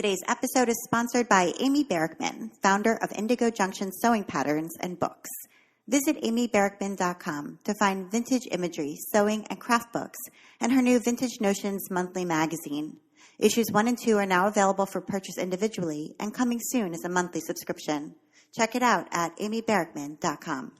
Today's episode is sponsored by Amy Barrickman, founder of Indigo Junction Sewing Patterns and Books. Visit amybarrickman.com to find vintage imagery, sewing, and craft books, and her new Vintage Notions monthly magazine. Issues 1 and 2 are now available for purchase individually and coming soon as a monthly subscription. Check it out at amybarrickman.com.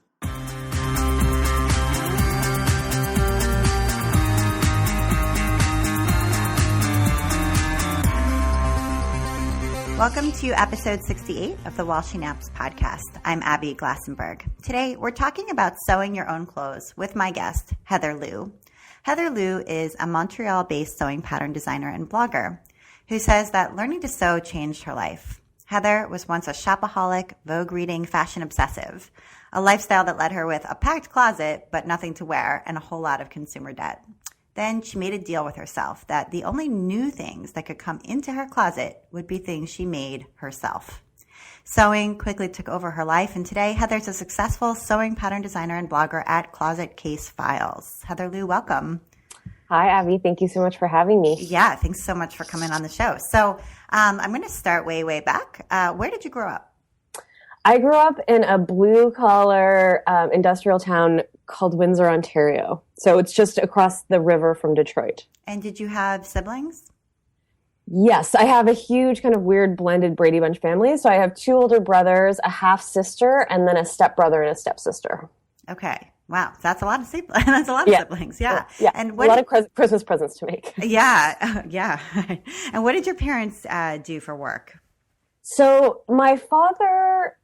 Welcome to episode 68 of the While She Naps podcast. I'm Abby Glassenberg. Today, we're talking about sewing your own clothes with my guest, Heather Liu. Heather Liu is a Montreal-based sewing pattern designer and blogger who says that learning to sew changed her life. Heather was once a shopaholic, Vogue-reading fashion obsessive, a lifestyle that led her with a packed closet but nothing to wear and a whole lot of consumer debt. Then she made a deal with herself that the only new things that could come into her closet would be things she made herself. Sewing quickly took over her life, and today Heather's a successful sewing pattern designer and blogger at Closet Case Files. Heather Liu, welcome. Hi, Abby. Thank you so much for having me. Yeah, thanks so much for coming on the show. So I'm going to start way back. Where did you grow up? I grew up in a blue-collar industrial town called Windsor, Ontario. So it's just across the river from Detroit. And did you have siblings? Yes, I have a huge kind of weird blended Brady Bunch family. So I have 2 older brothers, a half-sister, and then a stepbrother and a stepsister. Okay. Wow. That's a lot of siblings. That's a lot of siblings. Yeah. Yeah. And a lot of Christmas presents to make. Yeah. Yeah. And what did your parents do for work? So my father...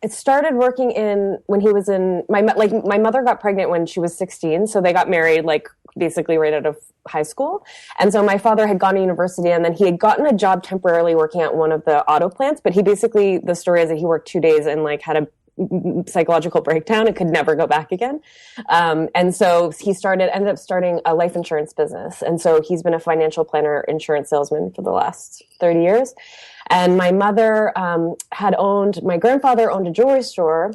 it started working when he was in my mother got pregnant when she was 16. So they got married basically right out of high school. And so my father had gone to university and then he had gotten a job temporarily working at one of the auto plants. But the story is that he worked 2 days and had a psychological breakdown and could never go back again. And so he ended up starting a life insurance business. And so he's been a financial planner, insurance salesman for the last 30 years. And my mother my grandfather owned a jewelry store,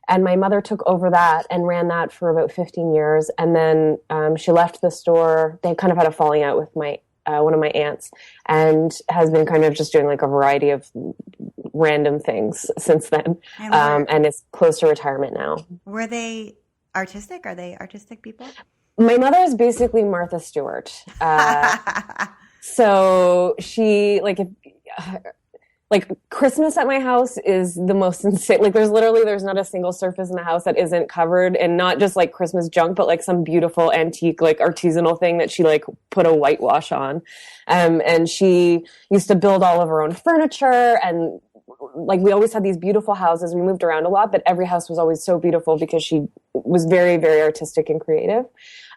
and my mother took over that and ran that for about 15 years. And then she left the store. They kind of had a falling out with one of my aunts, and has been kind of just doing a variety of random things since then. And is close to retirement now. Were they artistic? Are they artistic people? My mother is basically Martha Stewart. So she Christmas at my house is the most insane. There's not a single surface in the house that isn't covered, and not just Christmas junk, but some beautiful antique, artisanal thing that she put a whitewash on. And she used to build all of her own furniture, and we always had these beautiful houses. We moved around a lot, but every house was always so beautiful because she was very, very artistic and creative.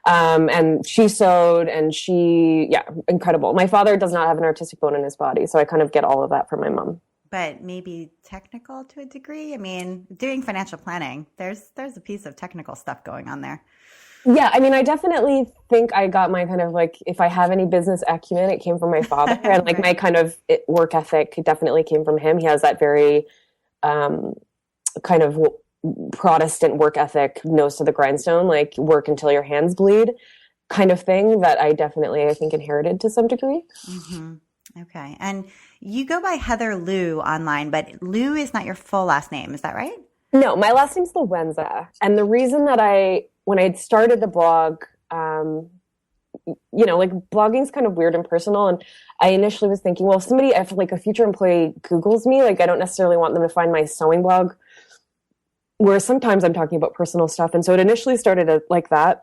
And she sewed, and incredible. My father does not have an artistic bone in his body, so I kind of get all of that from my mom. But maybe technical to a degree? I mean, doing financial planning, there's a piece of technical stuff going on there. Yeah, I mean, I definitely think I got my kind of if I have any business acumen, it came from my father. And Right. My kind of work ethic definitely came from him. He has that very kind of Protestant work ethic, nose to the grindstone, work until your hands bleed kind of thing that I think inherited to some degree. Mm-hmm. Okay. And you go by Heather Liu online, but Liu is not your full last name. Is that right? No, my last name's Lowenza. And the reason that when I started the blog, blogging's kind of weird and personal. And I initially was thinking, well, if a future employee Googles me, I don't necessarily want them to find my sewing blog, where sometimes I'm talking about personal stuff. And so it initially started like that.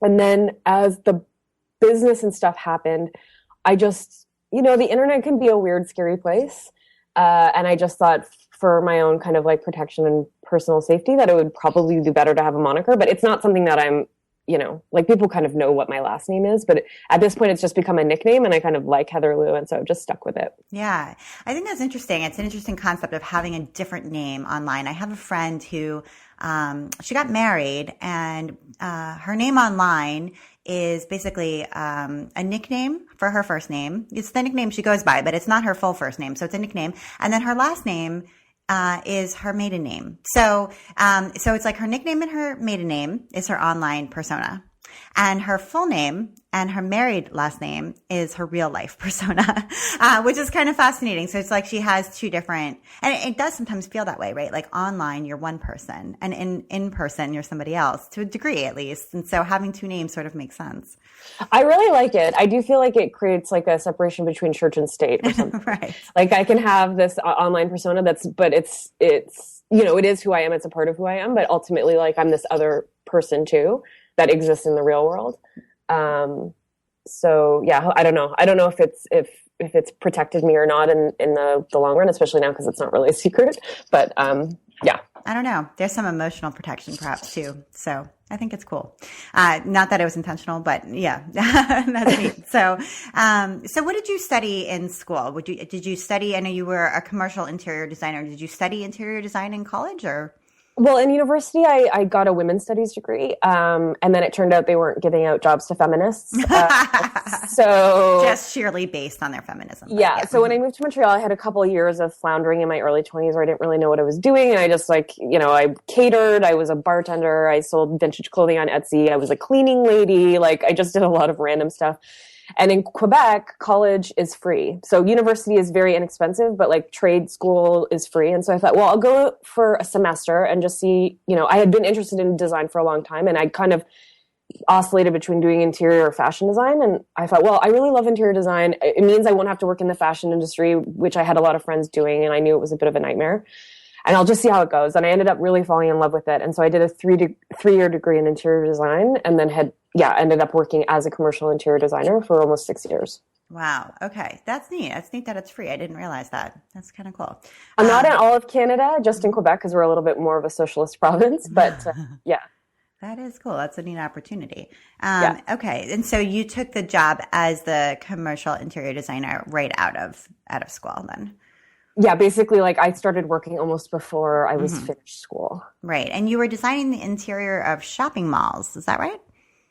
And then as the business and stuff happened, I just, the internet can be a weird, scary place. And I just thought for my own kind of protection and personal safety that it would probably be better to have a moniker. But it's not something that I'm, people kind of know what my last name is. But at this point, it's just become a nickname, and I kind of like Heather Liu, and so I've just stuck with it. Yeah, I think that's interesting. It's an interesting concept of having a different name online. I have a friend who she got married, and her name online is basically a nickname for her first name. It's the nickname she goes by, but it's not her full first name. So it's a nickname. And then her last name is her maiden name. So it's her nickname and her maiden name is her online persona. And her full name and her married last name is her real life persona, which is kind of fascinating. So it's like she has two different, and it does sometimes feel that way, right? Like online, you're one person, and in person, you're somebody else, to a degree at least. And so having two names sort of makes sense. I really like it. I do feel like it creates like a separation between church and state or something. Right. Like I can have this online persona but it's, you know, it is who I am. It's a part of who I am, but ultimately like I'm this other person too that exists in the real world. So yeah, I don't know. I don't know if it's protected me or not in the long run, especially now because it's not really a secret. But yeah. I don't know. There's some emotional protection perhaps too. So I think it's cool. Not that it was intentional, but yeah, that's neat. So what did you study in school? Did you study, I know you were a commercial interior designer. Did you study interior design in college or? Well, in university, I got a women's studies degree, and then it turned out they weren't giving out jobs to feminists. So just sheerly based on their feminism. Yeah. So when I moved to Montreal, I had a couple of years of floundering in my early 20s where I didn't really know what I was doing. And I just like, you know, I catered, I was a bartender, I sold vintage clothing on Etsy, I was a cleaning lady, like I just did a lot of random stuff. And in Quebec, college is free. So university is very inexpensive, but like trade school is free. And so I thought, well, I'll go for a semester and just see, you know, I had been interested in design for a long time and I kind of oscillated between doing interior or fashion design. And I thought, well, I really love interior design. It means I won't have to work in the fashion industry, which I had a lot of friends doing. And I knew it was a bit of a nightmare. And I'll just see how it goes. And I ended up really falling in love with it. And so I did a three-year degree in interior design and then ended up working as a commercial interior designer for almost 6 years. Wow. Okay. That's neat. That's neat that it's free. I didn't realize that. That's kind of cool. I'm not in all of Canada, just in Quebec, because we're a little bit more of a socialist province. But yeah. That is cool. That's a neat opportunity. Yeah. Okay. And so you took the job as the commercial interior designer right out of school then? Yeah, basically, like I started working almost before I was finished school. Right. And you were designing the interior of shopping malls. Is that right?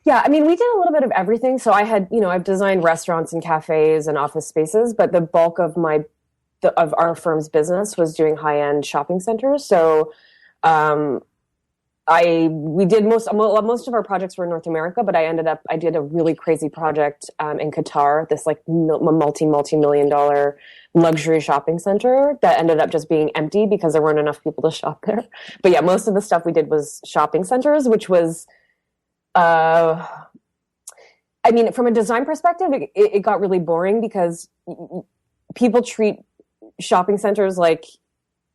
Yeah, I mean, we did a little bit of everything. So I had, you know, I've designed restaurants and cafes and office spaces, but the bulk of of our firm's business was doing high-end shopping centers. So we did most of our projects were in North America, but I did a really crazy project in Qatar, this like multi-million-dollar luxury shopping center that ended up just being empty because there weren't enough people to shop there. But yeah, most of the stuff we did was shopping centers, which was, I mean, from a design perspective, it got really boring because people treat shopping centers like,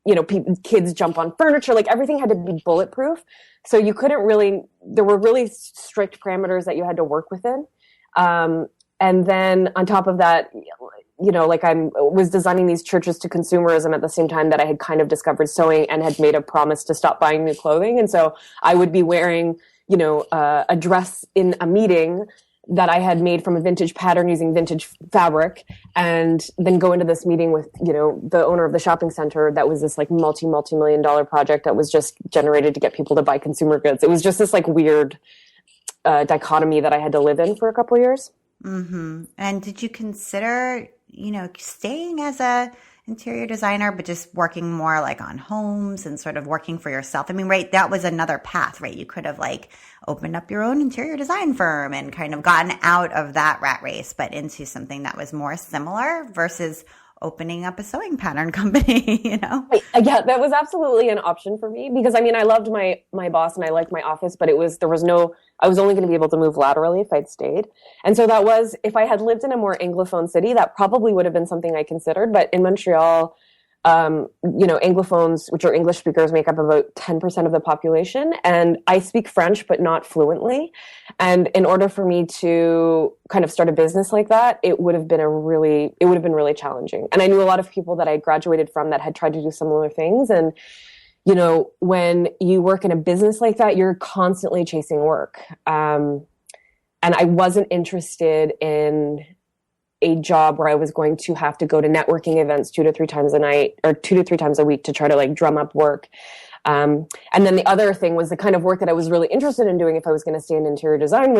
you know, kids jump on furniture, like everything had to be bulletproof. So you couldn't really, there were really strict parameters that you had to work within. And then on top of that, you know, like I was designing these churches to consumerism at the same time that I had kind of discovered sewing and had made a promise to stop buying new clothing. And so I would be wearing, you know, a dress in a meeting that I had made from a vintage pattern using vintage fabric, and then go into this meeting with, you know, the owner of the shopping center that was this like multi-million-dollar project that was just generated to get people to buy consumer goods. It was just this like weird dichotomy that I had to live in for a couple of years. Mm-hmm. And did you consider, you know, staying as a interior designer, but just working more like on homes and sort of working for yourself? I mean, right, that was another path, right? You could have like opened up your own interior design firm and kind of gotten out of that rat race, but into something that was more similar versus opening up a sewing pattern company, you know? Yeah, that was absolutely an option for me because I mean, I loved my boss and I liked my office, but I was only going to be able to move laterally if I'd stayed. And so that was, if I had lived in a more Anglophone city, that probably would have been something I considered. But in Montreal, you know, Anglophones, which are English speakers, make up about 10% of the population. And I speak French, but not fluently. And in order for me to kind of start a business like that, it would have been really challenging. And I knew a lot of people that I graduated from that had tried to do similar things. And, you know, when you work in a business like that, you're constantly chasing work. And I wasn't interested in a job where I was going to have to go to networking events 2 to 3 times a night or 2 to 3 times a week to try to like drum up work. And then the other thing was the kind of work that I was really interested in doing if I was going to stay in interior design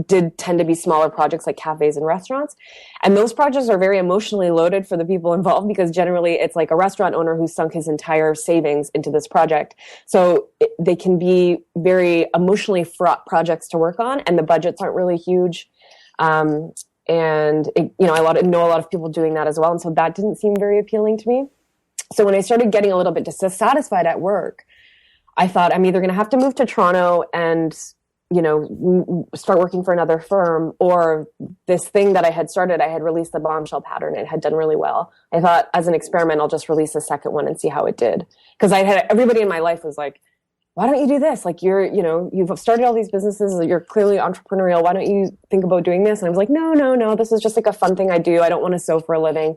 did tend to be smaller projects like cafes and restaurants. And those projects are very emotionally loaded for the people involved because generally it's like a restaurant owner who sunk his entire savings into this project. So they can be very emotionally fraught projects to work on, and the budgets aren't really huge. I know a lot of people doing that as well. And so that didn't seem very appealing to me. So when I started getting a little bit dissatisfied at work, I thought I'm either going to have to move to Toronto and, start working for another firm, or this thing that I had started, I had released the Bombshell pattern. It had done really well. I thought as an experiment, I'll just release a second one and see how it did. Because everybody in my life was like, why don't you do this? Like you've started all these businesses. You're clearly entrepreneurial. Why don't you think about doing this? And I was like, no, this is just like a fun thing I do. I don't want to sew for a living.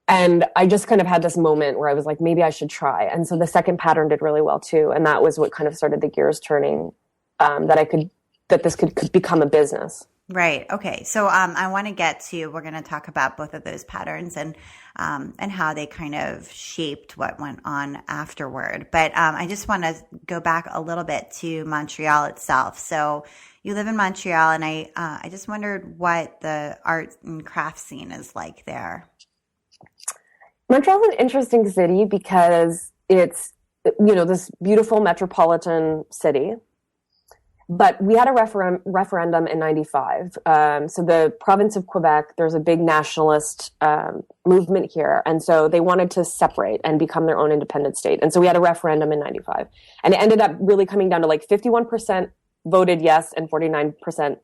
And I just kind of had this moment where I was like, maybe I should try. And so the second pattern did really well too. And that was what kind of started the gears turning, that this could become a business. Right. Okay. So I want to we're going to talk about both of those patterns and how they kind of shaped what went on afterward. But I just want to go back a little bit to Montreal itself. So you live in Montreal, and I just wondered what the art and craft scene is like there. Montreal is an interesting city because it's, this beautiful metropolitan city. But we had a referendum in 95. So the province of Quebec, there's a big nationalist movement here. And so they wanted to separate and become their own independent state. And so we had a referendum in 95. And it ended up really coming down to like 51% voted yes and 51%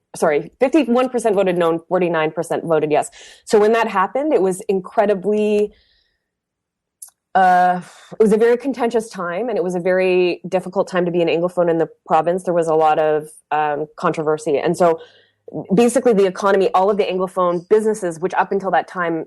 voted no and 49% voted yes. So when that happened, it was incredibly... it was a very contentious time, and it was a very difficult time to be an Anglophone in the province. There was a lot of controversy. And so basically the economy, all of the Anglophone businesses, which up until that time,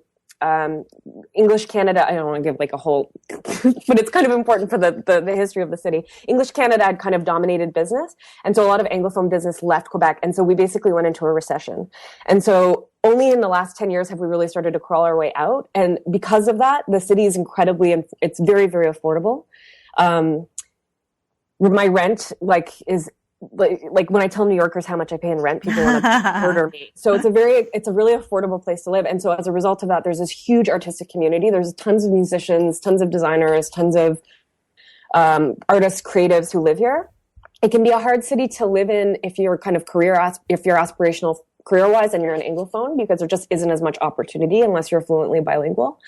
English Canada, I don't want to give like a whole, but it's kind of important for the history of the city. English Canada had kind of dominated business. And so a lot of Anglophone business left Quebec. And so we basically went into a recession. And so only in the last 10 years have we really started to crawl our way out. And because of that, the city is it's very, very affordable. My rent is like when I tell New Yorkers how much I pay in rent, people want to murder me. So it's a really affordable place to live. And so as a result of that, there's this huge artistic community. There's tons of musicians, tons of designers, tons of artists, creatives who live here. It can be a hard city to live in if you're kind of if you're aspirational career-wise and you're an Anglophone, because there just isn't as much opportunity unless you're fluently bilingual.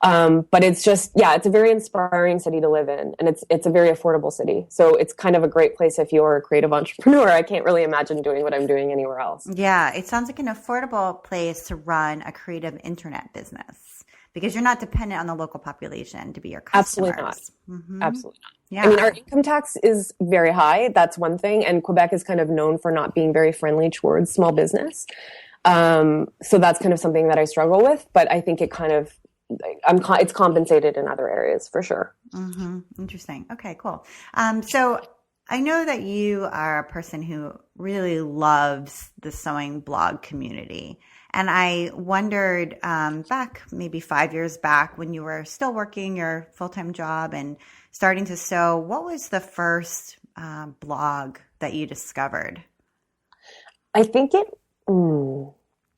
But it's just, it's a very inspiring city to live in, and it's a very affordable city. So it's kind of a great place if you're a creative entrepreneur. I can't really imagine doing what I'm doing anywhere else. Yeah, it sounds like an affordable place to run a creative internet business because you're not dependent on the local population to be your customers. Absolutely not. Mm-hmm. Absolutely not. Yeah. I mean, our income tax is very high. That's one thing. And Quebec is kind of known for not being very friendly towards small business. So that's kind of something that I struggle with, but I think it kind of, it's compensated in other areas for sure. Mm-hmm. Interesting. Okay, cool. So I know that you are a person who really loves the sewing blog community. And I wondered back maybe 5 years back when you were still working your full-time job and starting to sew, what was the first blog that you discovered? I think or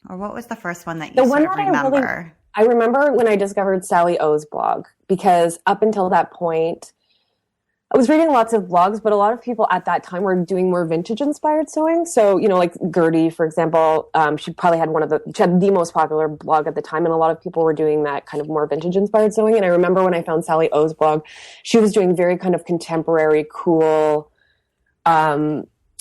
what was the first one that you remember? I remember when I discovered Sally O's blog, because up until that point, I was reading lots of blogs, but a lot of people at that time were doing more vintage-inspired sewing. So, like Gertie, for example, she probably had she had the most popular blog at the time, and a lot of people were doing that kind of more vintage-inspired sewing. And I remember when I found Sally O's blog, she was doing very kind of contemporary, cool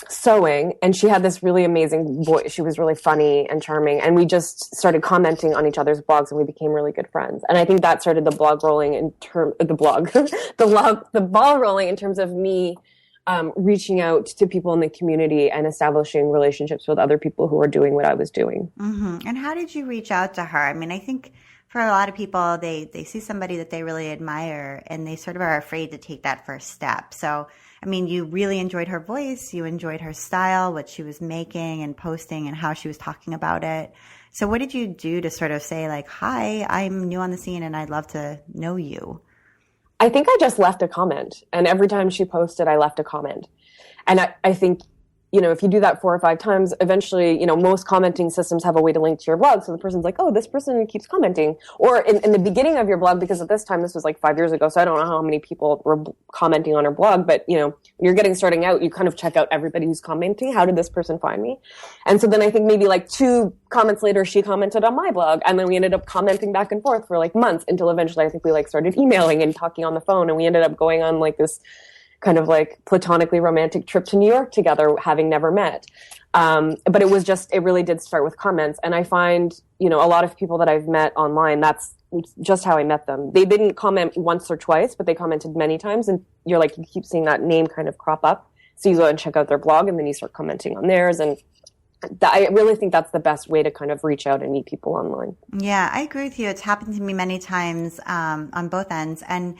sewing, and she had this really amazing voice. She was really funny and charming, and we just started commenting on each other's blogs, and we became really good friends. And I think that started the blog rolling the ball rolling in terms of me reaching out to people in the community and establishing relationships with other people who were doing what I was doing. Mm-hmm. And how did you reach out to her? I mean, I think for a lot of people, they see somebody that they really admire, and they sort of are afraid to take that first step. So I mean, you really enjoyed her voice, you enjoyed her style, what she was making and posting and how she was talking about it. So what did you do to sort of say like, hi, I'm new on the scene and I'd love to know you? I think I just left a comment, and every time she posted, I left a comment. And I think, you know, if you do that 4 or 5 times, eventually, you know, most commenting systems have a way to link to your blog. So the person's like, oh, this person keeps commenting. Or in the beginning of your blog, because at this time, this was like 5 years ago, so I don't know how many people were commenting on her blog, but, you know, when you're starting out, you kind of check out everybody who's commenting. How did this person find me? And so then I think maybe like 2 comments later, she commented on my blog. And then we ended up commenting back and forth for like months until eventually I think we like started emailing and talking on the phone. And we ended up going on like this kind of like platonically romantic trip to New York together, having never met. But it really did start with comments. And I find, you know, a lot of people that I've met online, that's just how I met them. They didn't comment once or twice, but they commented many times. And you're like, you keep seeing that name kind of crop up. So you go and check out their blog and then you start commenting on theirs. And I really think that's the best way to kind of reach out and meet people online. Yeah, I agree with you. It's happened to me many times on both ends. And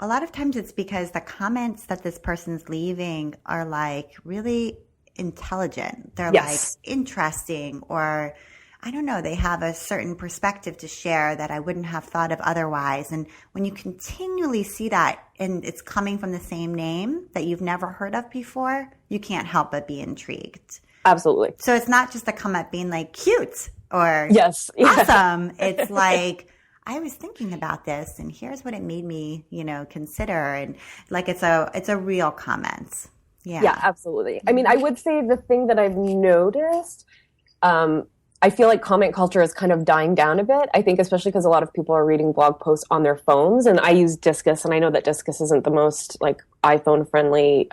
a lot of times it's because the comments that this person's leaving are like really intelligent. They're like interesting, or I don't know, they have a certain perspective to share that I wouldn't have thought of otherwise. And when you continually see that and it's coming from the same name that you've never heard of before, you can't help but be intrigued. Absolutely. So it's not just a comment being like cute or awesome. It's like, I was thinking about this and here's what it made me, you know, consider. And like, it's a real comment. Yeah, absolutely. I mean, I would say the thing that I've noticed, I feel like comment culture is kind of dying down a bit. I think especially because a lot of people are reading blog posts on their phones, and I use Disqus, and I know that Disqus isn't the most like iPhone friendly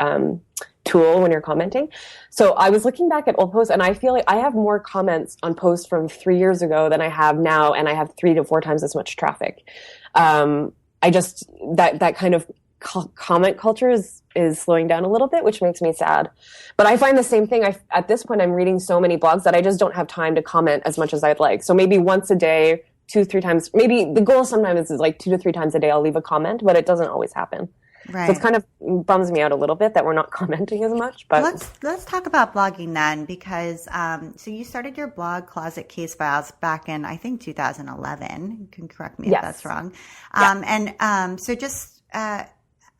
tool when you're commenting. So I was looking back at old posts, and I feel like I have more comments on posts from 3 years ago than I have now, and I have 3 to 4 times as much traffic. I just that kind of comment culture is slowing down a little bit, which makes me sad. But I find the same thing. At this point, I'm reading so many blogs that I just don't have time to comment as much as I'd like. So maybe once a day, 2-3 times, maybe the goal sometimes is like 2 to 3 times a day I'll leave a comment, but it doesn't always happen. Right. So it's kind of bums me out a little bit that we're not commenting as much. But let's talk about blogging then, because so you started your blog Closet Case Files back in I think 2011. You can correct me if that's wrong. So just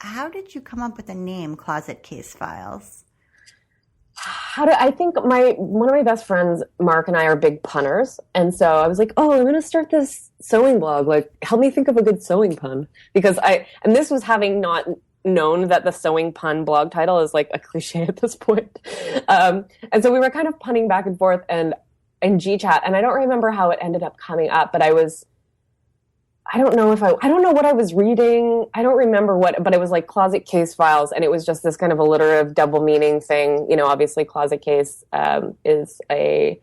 how did you come up with the name Closet Case Files? I think one of my best friends, Mark, and I are big punners. And so I was like, oh, I'm going to start this sewing blog. Like, help me think of a good sewing pun. Because and this was having not known that the sewing pun blog title is like a cliche at this point. And so we were kind of punning back and forth and in GChat. And I don't remember how it ended up coming up, but I don't know what I was reading. I don't remember but it was like Closet Case Files. And it was just this kind of alliterative double meaning thing. You know, obviously closet case is an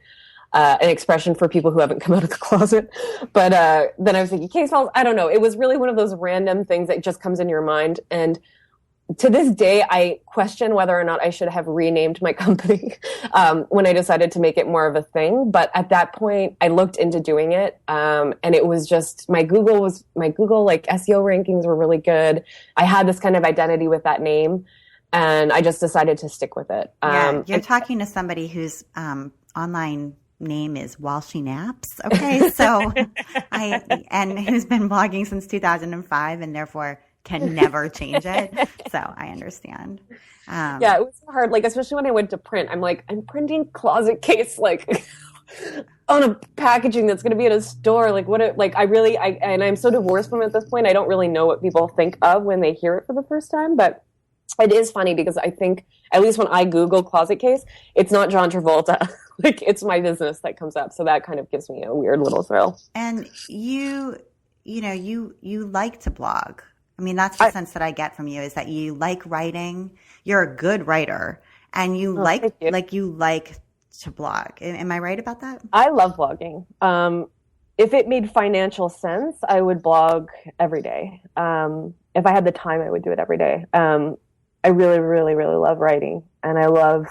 expression for people who haven't come out of the closet. But then I was thinking case files. I don't know. It was really one of those random things that just comes in your mind. And to this day, I question whether or not I should have renamed my company when I decided to make it more of a thing. But at that point, I looked into doing it, and it was just my Google like SEO rankings were really good. I had this kind of identity with that name, and I just decided to stick with it. You're talking to somebody whose online name is While She Naps. Okay, so and who's been blogging since 2005, and therefore can never change it. So I understand. Yeah, it was hard. Like, especially when I went to print, I'm like, I'm printing Closet Case, like on a packaging that's going to be at a store. Like and I'm so divorced from it at this point. I don't really know what people think of when they hear it for the first time, but it is funny because I think at least when I Google Closet Case, it's not John Travolta. Like, it's my business that comes up. So that kind of gives me a weird little thrill. And you like to blog. I mean, that's the sense that I get from you, is that you like writing. You're a good writer, and you like to blog. Am I right about that? I love blogging. If it made financial sense, I would blog every day. If I had the time, I would do it every day. I really, really, really love writing, and I love,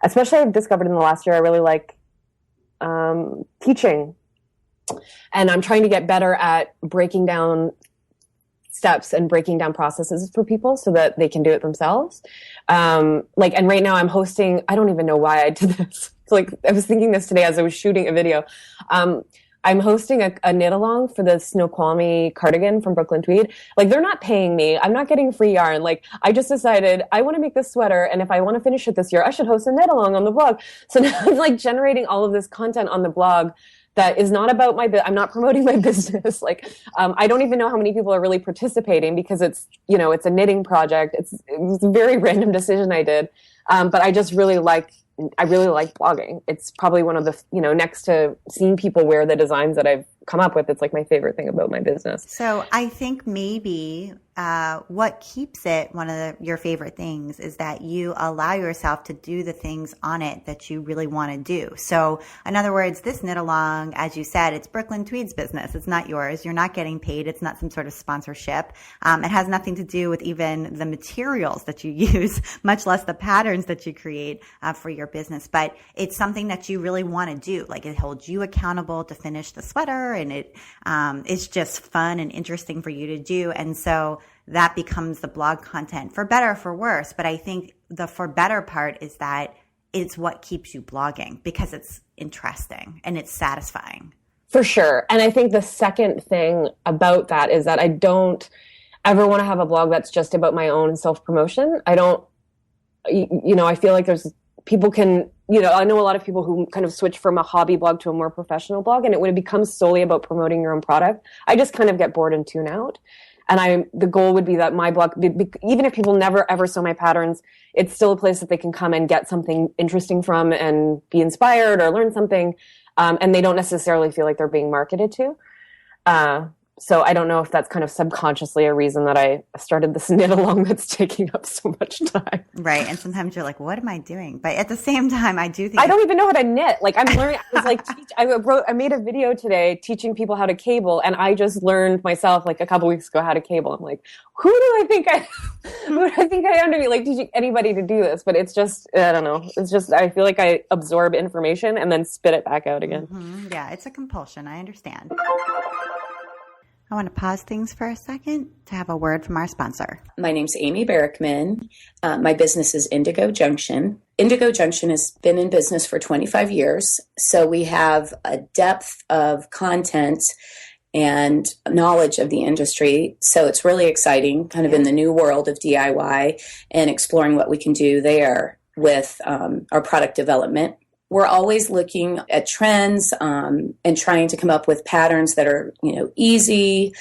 especially I've discovered in the last year, I really like teaching, and I'm trying to get better at breaking down steps and breaking down processes for people so that they can do it themselves. And right now I'm hosting, I don't even know why I did this. So I was thinking this today as I was shooting a video. I'm hosting a knit along for the Snoqualmie cardigan from Brooklyn Tweed. Like, they're not paying me. I'm not getting free yarn. Like, I just decided I want to make this sweater, and if I want to finish it this year, I should host a knit along on the blog. So now I'm like generating all of this content on the blog that is not about I'm not promoting my business. Like, I don't even know how many people are really participating because it's, it's a knitting project. It was a very random decision I did. But I really like blogging. It's probably one of the, next to seeing people wear the designs that I've come up with, it's like my favorite thing about my business. So I think maybe what keeps it one of your favorite things is that you allow yourself to do the things on it that you really want to do. So in other words, this knit along, as you said, it's Brooklyn Tweed's business. It's not yours. You're not getting paid. It's not some sort of sponsorship. It has nothing to do with even the materials that you use, much less the patterns that you create for your business. But it's something that you really want to do. Like, it holds you accountable to finish the sweater, and it's just fun and interesting for you to do. And so that becomes the blog content, for better or for worse. But I think the for better part is that it's what keeps you blogging, because it's interesting and it's satisfying. For sure. And I think the second thing about that is that I don't ever want to have a blog that's just about my own self-promotion. I don't, I feel like people can, I know a lot of people who kind of switch from a hobby blog to a more professional blog, and when it becomes solely about promoting your own product, I just kind of get bored and tune out. And the goal would be that my blog, even if people never ever sew my patterns, it's still a place that they can come and get something interesting from and be inspired or learn something. And they don't necessarily feel like they're being marketed to. So I don't know if that's kind of subconsciously a reason that I started this knit along that's taking up so much time. Right. And sometimes you're like, what am I doing? But at the same time, I do think I don't even know how to knit. Like, I'm learning. I was like, I made a video today teaching people how to cable, and I just learned myself like a couple weeks ago how to cable. I'm like, who do I think I am to be like teaching anybody to do this? But it's just, I don't know. It's just, I feel like I absorb information and then spit it back out again. Mm-hmm. Yeah, it's a compulsion. I understand. I want to pause things for a second to have a word from our sponsor. My name's Amy Barrickman. My business is Indigo Junction. Indigo Junction has been in business for 25 years. So we have a depth of content and knowledge of the industry. So it's really exciting, kind of in the new world of DIY and exploring what we can do there with our product development. We're always looking at trends and trying to come up with patterns that are, easy,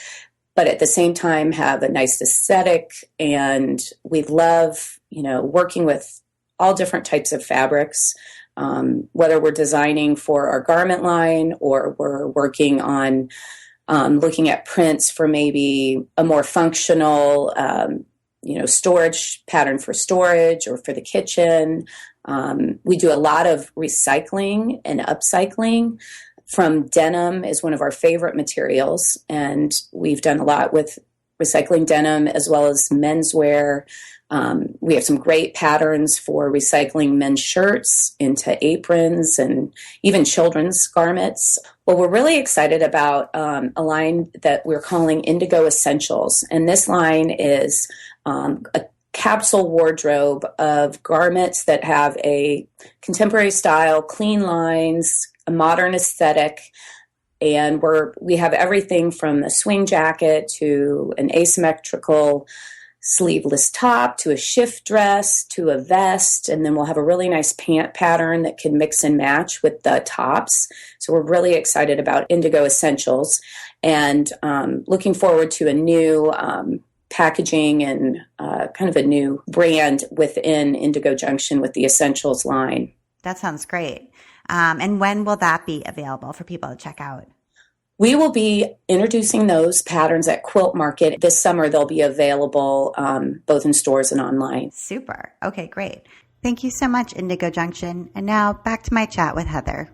but at the same time have a nice aesthetic. And we love, working with all different types of fabrics, whether we're designing for our garment line or we're working on looking at prints for maybe a more functional, storage pattern for storage or for the kitchen. We do a lot of recycling and upcycling. From denim is one of our favorite materials, and we've done a lot with recycling denim as well as menswear. We have some great patterns for recycling men's shirts into aprons and even children's garments. Well, we're really excited about a line that we're calling Indigo Essentials, and this line is a capsule wardrobe of garments that have a contemporary style, clean lines, a modern aesthetic, and we have everything from a swing jacket to an asymmetrical sleeveless top to a shift dress to a vest, and then we'll have a really nice pant pattern that can mix and match with the tops. So we're really excited about Indigo Essentials and looking forward to a new packaging and kind of a new brand within Indigo Junction with the Essentials line. That sounds great. And when will that be available for people to check out? We will be introducing those patterns at Quilt Market. This summer, they'll be available both in stores and online. Super. Okay, great. Thank you so much, Indigo Junction. And now back to my chat with Heather.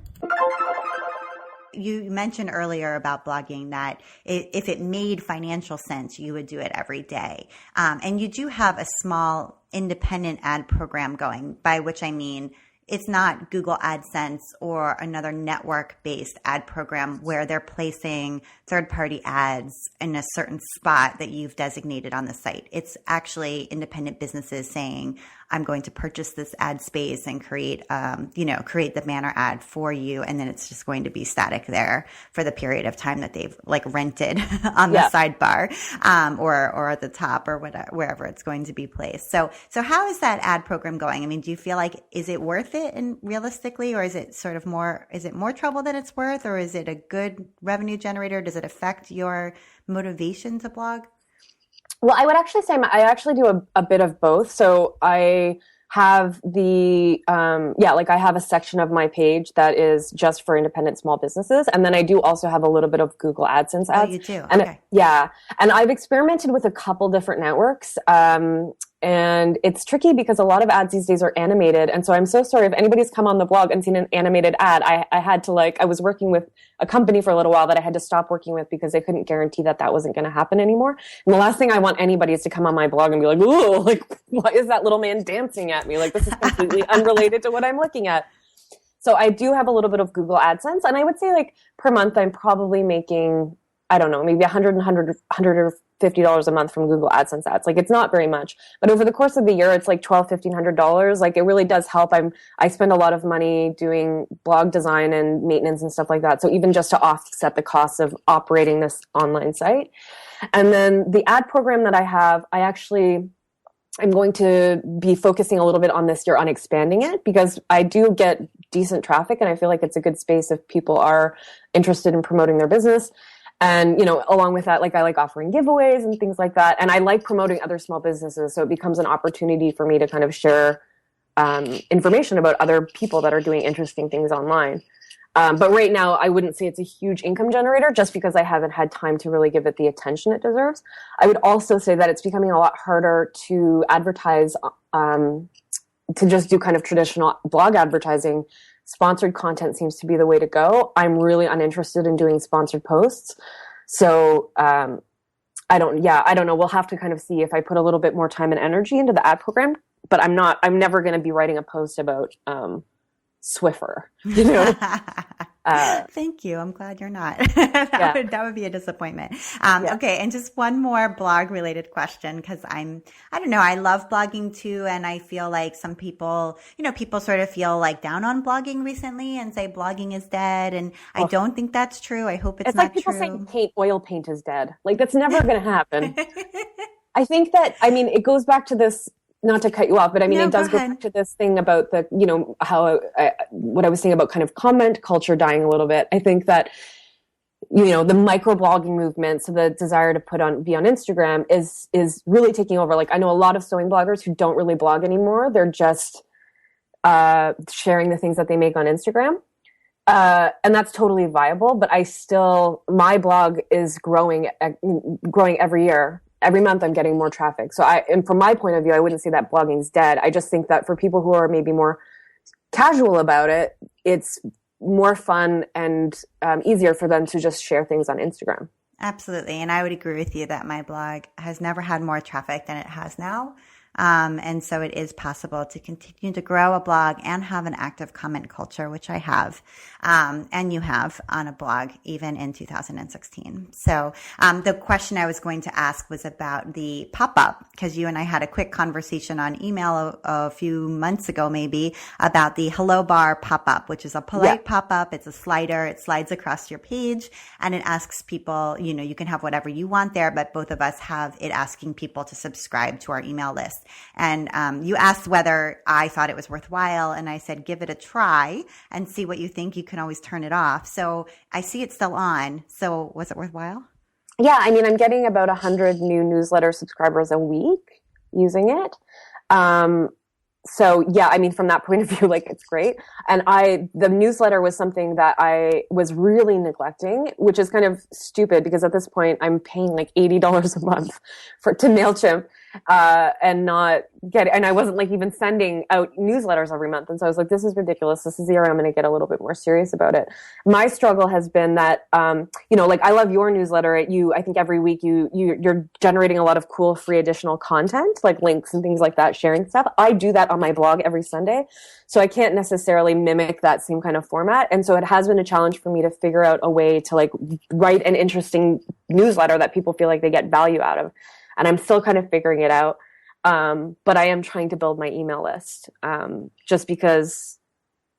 You mentioned earlier about blogging that if it made financial sense, you would do it every day. And you do have a small independent ad program going, by which I mean it's not Google AdSense or another network-based ad program where they're placing third-party ads in a certain spot that you've designated on the site. It's actually independent businesses saying, I'm going to purchase this ad space and create the banner ad for you. And then it's just going to be static there for the period of time that they've like rented on the sidebar, or at the top or whatever, wherever it's going to be placed. So how is that ad program going? I mean, do you feel like, is it worth it and realistically, or is it more trouble than it's worth, or is it a good revenue generator? Does it affect your motivation to blog? Well, I would actually say I actually do a bit of both. So I have I have a section of my page that is just for independent small businesses. And then I do also have a little bit of Google AdSense ads. Oh, you do? And okay. And I've experimented with a couple different networks. And it's tricky because a lot of ads these days are animated. And so I'm so sorry if anybody's come on the blog and seen an animated ad. I had to I was working with a company for a little while that I had to stop working with because they couldn't guarantee that wasn't going to happen anymore. And the last thing I want anybody is to come on my blog and be like, ooh, why is that little man dancing at me? This is completely unrelated to what I'm looking at. So I do have a little bit of Google AdSense. And I would say per month, I'm probably making, I don't know, maybe $100 or $50 a month from Google AdSense ads. It's not very much, but over the course of the year, it's $1,200-$1,500. It really does help. I spend a lot of money doing blog design and maintenance and stuff like that. So even just to offset the costs of operating this online site. And then the ad program that I have, I'm going to be focusing a little bit on this year on expanding it because I do get decent traffic and I feel like it's a good space if people are interested in promoting their business. And, along with that, I like offering giveaways and things like that. And I like promoting other small businesses. So it becomes an opportunity for me to kind of share information about other people that are doing interesting things online. But right now, I wouldn't say it's a huge income generator just because I haven't had time to really give it the attention it deserves. I would also say that it's becoming a lot harder to advertise, to just do kind of traditional blog advertising. Sponsored content seems to be the way to go. I'm really uninterested in doing sponsored posts. So I don't know. We'll have to kind of see if I put a little bit more time and energy into the ad program, but I'm never going to be writing a post about Swiffer, Thank you. I'm glad you're not. That would be a disappointment. Okay. And just one more blog related question. Cause I don't know. I love blogging too. And I feel like some people, people sort of feel down on blogging recently and say blogging is dead. And I don't think that's true. I hope it's not true. It's like people saying oil paint is dead. That's never going to happen. I think that, it goes back to this, not to cut you off, but it does go back to this thing about what I was saying about kind of comment culture dying a little bit. I think that, the microblogging movement, so the desire to be on Instagram is really taking over. I know a lot of sewing bloggers who don't really blog anymore. They're just sharing the things that they make on Instagram. And that's totally viable, but my blog is growing every year. Every month I'm getting more traffic. So and from my point of view, I wouldn't say that blogging's dead. I just think that for people who are maybe more casual about it, it's more fun and easier for them to just share things on Instagram. Absolutely. And I would agree with you that my blog has never had more traffic than it has now. And so it is possible to continue to grow a blog and have an active comment culture, which I have, and you have on a blog even in 2016. So the question I was going to ask was about the pop-up, because you and I had a quick conversation on email a few months ago maybe about the Hello Bar pop-up, which is a polite pop-up. It's a slider. It slides across your page and it asks people, you can have whatever you want there, but both of us have it asking people to subscribe to our email list. And you asked whether I thought it was worthwhile, and I said, give it a try and see what you think. You can always turn it off. So I see it's still on. So was it worthwhile? Yeah, I'm getting about 100 new newsletter subscribers a week using it. So yeah, from that point of view, it's great. And the newsletter was something that I was really neglecting, which is kind of stupid because at this point I'm paying $80 a month to MailChimp. And I wasn't even sending out newsletters every month. And so I was like, this is ridiculous. This is the year I'm going to get a little bit more serious about it. My struggle has been that, I love your newsletter. I think every week you're generating a lot of cool free additional content, like links and things like that, sharing stuff. I do that on my blog every Sunday. So I can't necessarily mimic that same kind of format. And so it has been a challenge for me to figure out a way to write an interesting newsletter that people feel like they get value out of. And I'm still kind of figuring it out. But I am trying to build my email list, just because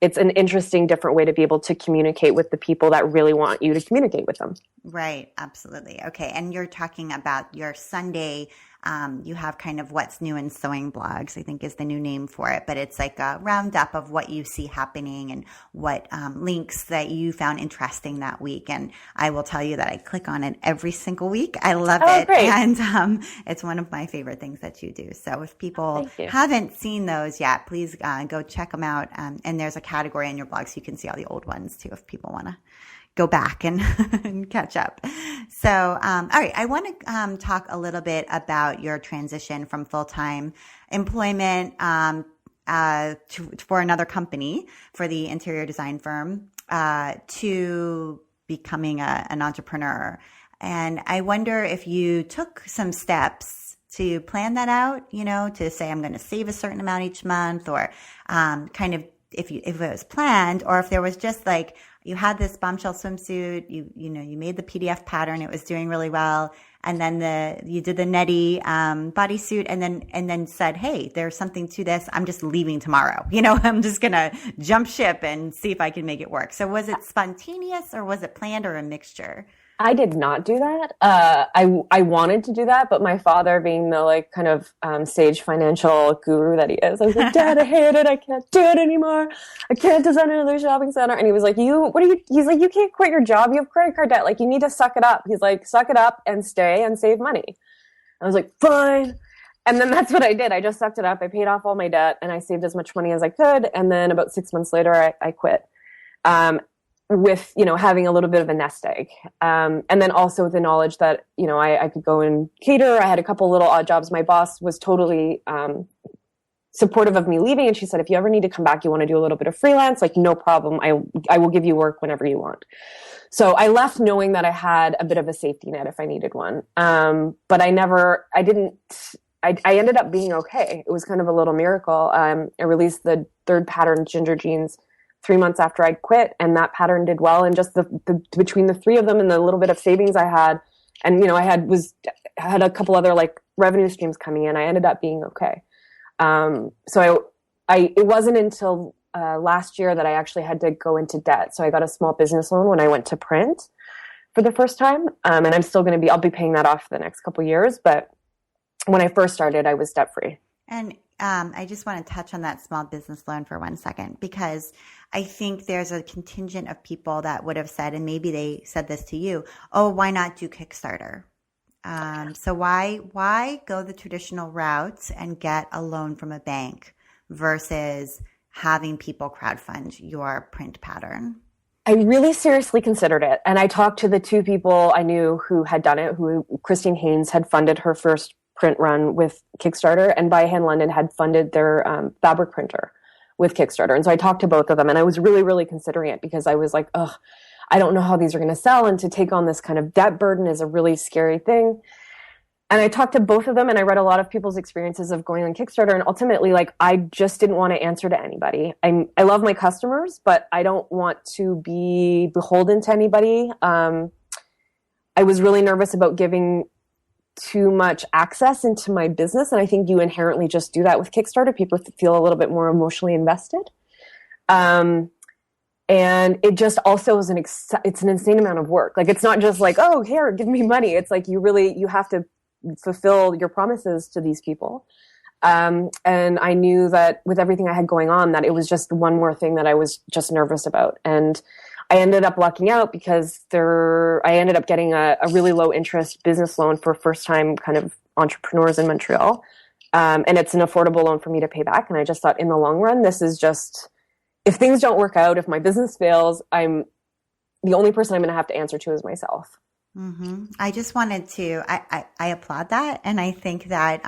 it's an interesting, different way to be able to communicate with the people that really want you to communicate with them. Right. Absolutely. Okay. And you're talking about your Sunday, you have kind of what's new in sewing blogs, I think is the new name for it, but it's like a roundup of what you see happening and what links that you found interesting that week. And I will tell you that I click on it every single week. I love it. Great. And it's one of my favorite things that you do. So if people haven't seen those yet, please go check them out. And there's a category in your blog so you can see all the old ones too if people want to go back and, and catch up. So, all right, I want to talk a little bit about your transition from full-time employment for another company, for the interior design firm, to becoming an entrepreneur. And I wonder if you took some steps to plan that out, to say, I'm going to save a certain amount each month, or kind of if it was planned, or if there was just like, you had this Bombshell swimsuit, you made the PDF pattern, it was doing really well. And then you did the Netty bodysuit and then said, hey, there's something to this. I'm just leaving tomorrow. I'm just going to jump ship and see if I can make it work. So was it spontaneous, or was it planned, or a mixture? I did not do that. I wanted to do that, but my father, being the kind of sage financial guru that he is, I was like, Dad, I hate it. I can't do it anymore. I can't design another shopping center. And he was like, he's like, you can't quit your job. You have credit card debt. Like, you need to suck it up. He's like, suck it up and stay and save money. I was like, fine. And then that's what I did. I just sucked it up. I paid off all my debt and I saved as much money as I could. And then about 6 months later, I quit. With, having a little bit of a nest egg. And then also with the knowledge that, I could go and cater. I had a couple little odd jobs. My boss was totally supportive of me leaving. And she said, if you ever need to come back, you want to do a little bit of freelance, like, no problem. I will give you work whenever you want. So I left knowing that I had a bit of a safety net if I needed one. But I ended up being okay. It was kind of a little miracle. I released the third pattern, Ginger Jeans, 3 months after I quit, and that pattern did well. And just the between the three of them and the little bit of savings I had, and I had a couple other revenue streams coming in, I ended up being okay. So it wasn't until last year that I actually had to go into debt. So I got a small business loan when I went to print for the first time, and I'm still I'll be paying that off for the next couple of years. But when I first started, I was debt free. And I just want to touch on that small business loan for 1 second, because I think there's a contingent of people that would have said, and maybe they said this to you, oh, why not do Kickstarter? So why go the traditional route and get a loan from a bank versus having people crowdfund your print pattern? I really seriously considered it. And I talked to the two people I knew who had done it, Christine Haynes had funded her first print run with Kickstarter, and By Hand London had funded their fabric printer with Kickstarter. And so I talked to both of them, and I was really, really considering it because I was like, ugh, I don't know how these are going to sell. And to take on this kind of debt burden is a really scary thing. And I talked to both of them, and I read a lot of people's experiences of going on Kickstarter. And ultimately, I just didn't want to answer to anybody. I love my customers, but I don't want to be beholden to anybody. I was really nervous about giving too much access into my business. And I think you inherently just do that with Kickstarter. People feel a little bit more emotionally invested. And it just also is it's an insane amount of work. It's not just oh, here, give me money. It's you have to fulfill your promises to these people. And I knew that with everything I had going on, that it was just one more thing that I was just nervous about. And I ended up lucking out because I ended up getting a really low interest business loan for first time kind of entrepreneurs in Montreal. And it's an affordable loan for me to pay back. And I just thought, in the long run, this is just, if things don't work out, if my business fails, the only person I'm going to have to answer to is myself. Mm-hmm. I just wanted to, I applaud that. And I think that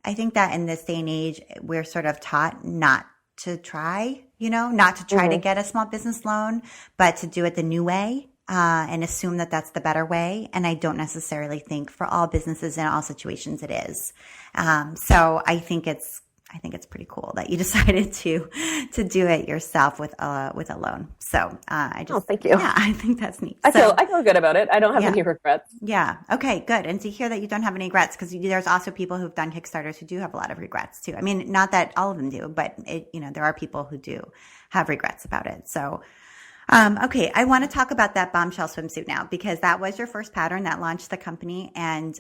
in this day and age, we're sort of taught not to try, not to try to get a small business loan, but to do it the new way, and assume that that's the better way. And I don't necessarily think for all businesses in all situations it is. So I think it's I think it's pretty cool that you decided to do it yourself with a loan. So thank you. Yeah, I think that's neat. I feel good about it. I don't have any regrets. Yeah. Okay, good. And to hear that you don't have any regrets, because there's also people who've done Kickstarters who do have a lot of regrets too. I mean, not that all of them do, but there are people who do have regrets about it. So, okay, I want to talk about that Bombshell swimsuit now, because that was your first pattern that launched the company and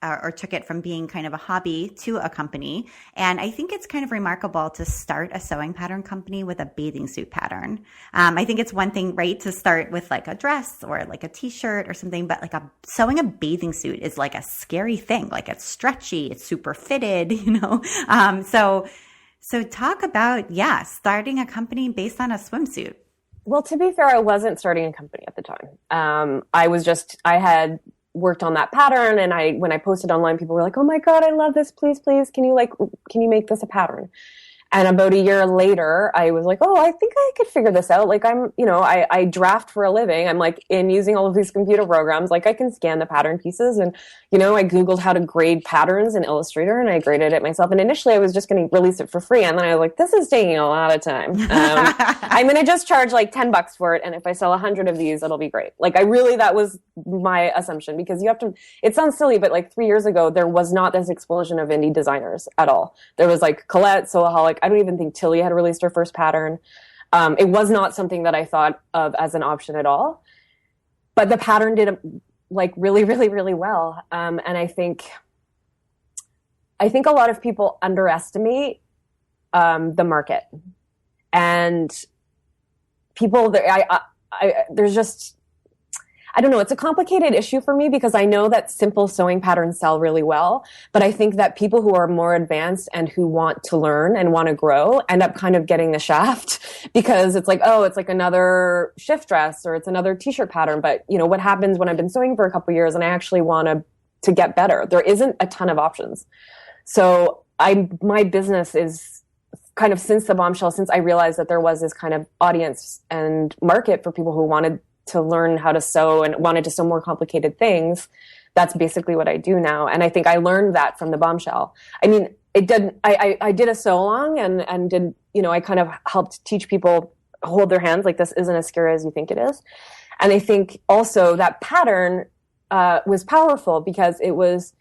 or took it from being kind of a hobby to a company. And I think it's kind of remarkable to start a sewing pattern company with a bathing suit pattern. I think it's one thing, right, to start with like a dress or like a t-shirt or something, but like sewing a bathing suit is like a scary thing. Like it's stretchy, it's super fitted, So talk about, starting a company based on a swimsuit. Well, to be fair, I wasn't starting a company at the time. I had worked on that pattern, and when I posted online, people were like, "Oh my God, I love this. Please, can you make this a pattern?" And about a year later, I was like, "Oh, I think I could figure this out." Like I draft for a living. I'm like using all of these computer programs. Like I can scan the pattern pieces, and I Googled how to grade patterns in Illustrator, and I graded it myself. And initially I was just going to release it for free. And then I was like, this is taking a lot of time. I'm going to just charge like $10 for it. And if I sell 100 of these, it'll be great. Like that was my assumption, because it sounds silly, but like 3 years ago, there was not this explosion of indie designers at all. There was like Colette, Shopaholic. I don't even think Tilly had released her first pattern. It was not something that I thought of as an option at all. But the pattern did like really, really, really well. And I think a lot of people underestimate the market, and people. There's just, I don't know. It's a complicated issue for me, because I know that simple sewing patterns sell really well, but I think that people who are more advanced and who want to learn and want to grow end up kind of getting the shaft, because it's like, oh, it's like another shift dress or it's another t-shirt pattern. But what happens when I've been sewing for a couple of years and I actually want to get better? There isn't a ton of options. So my business is kind of since the Bombshell, since I realized that there was this kind of audience and market for people who wanted to learn how to sew and wanted to sew more complicated things, that's basically what I do now. And I think I learned that from the Bombshell. I mean, I did a sew along and did, I kind of helped teach people hold their hands like this isn't as scary as you think it is. And I think also that pattern was powerful because it was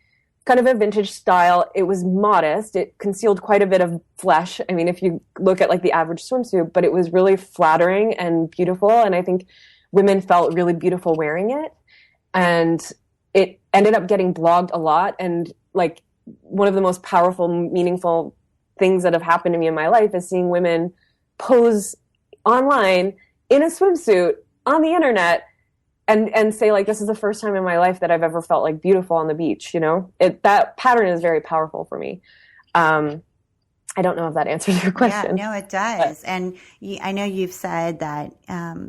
kind of a vintage style. It was modest. It concealed quite a bit of flesh. I mean, if you look at like the average swimsuit, but it was really flattering and beautiful. And I think women felt really beautiful wearing it. And it ended up getting blogged a lot. And like one of the most powerful, meaningful things that have happened to me in my life is seeing women pose online in a swimsuit on the internet and say like, this is the first time in my life that I've ever felt like beautiful on the beach. That pattern is very powerful for me. I don't know if that answers your question. Yeah, no, it does. But, and I know you've said that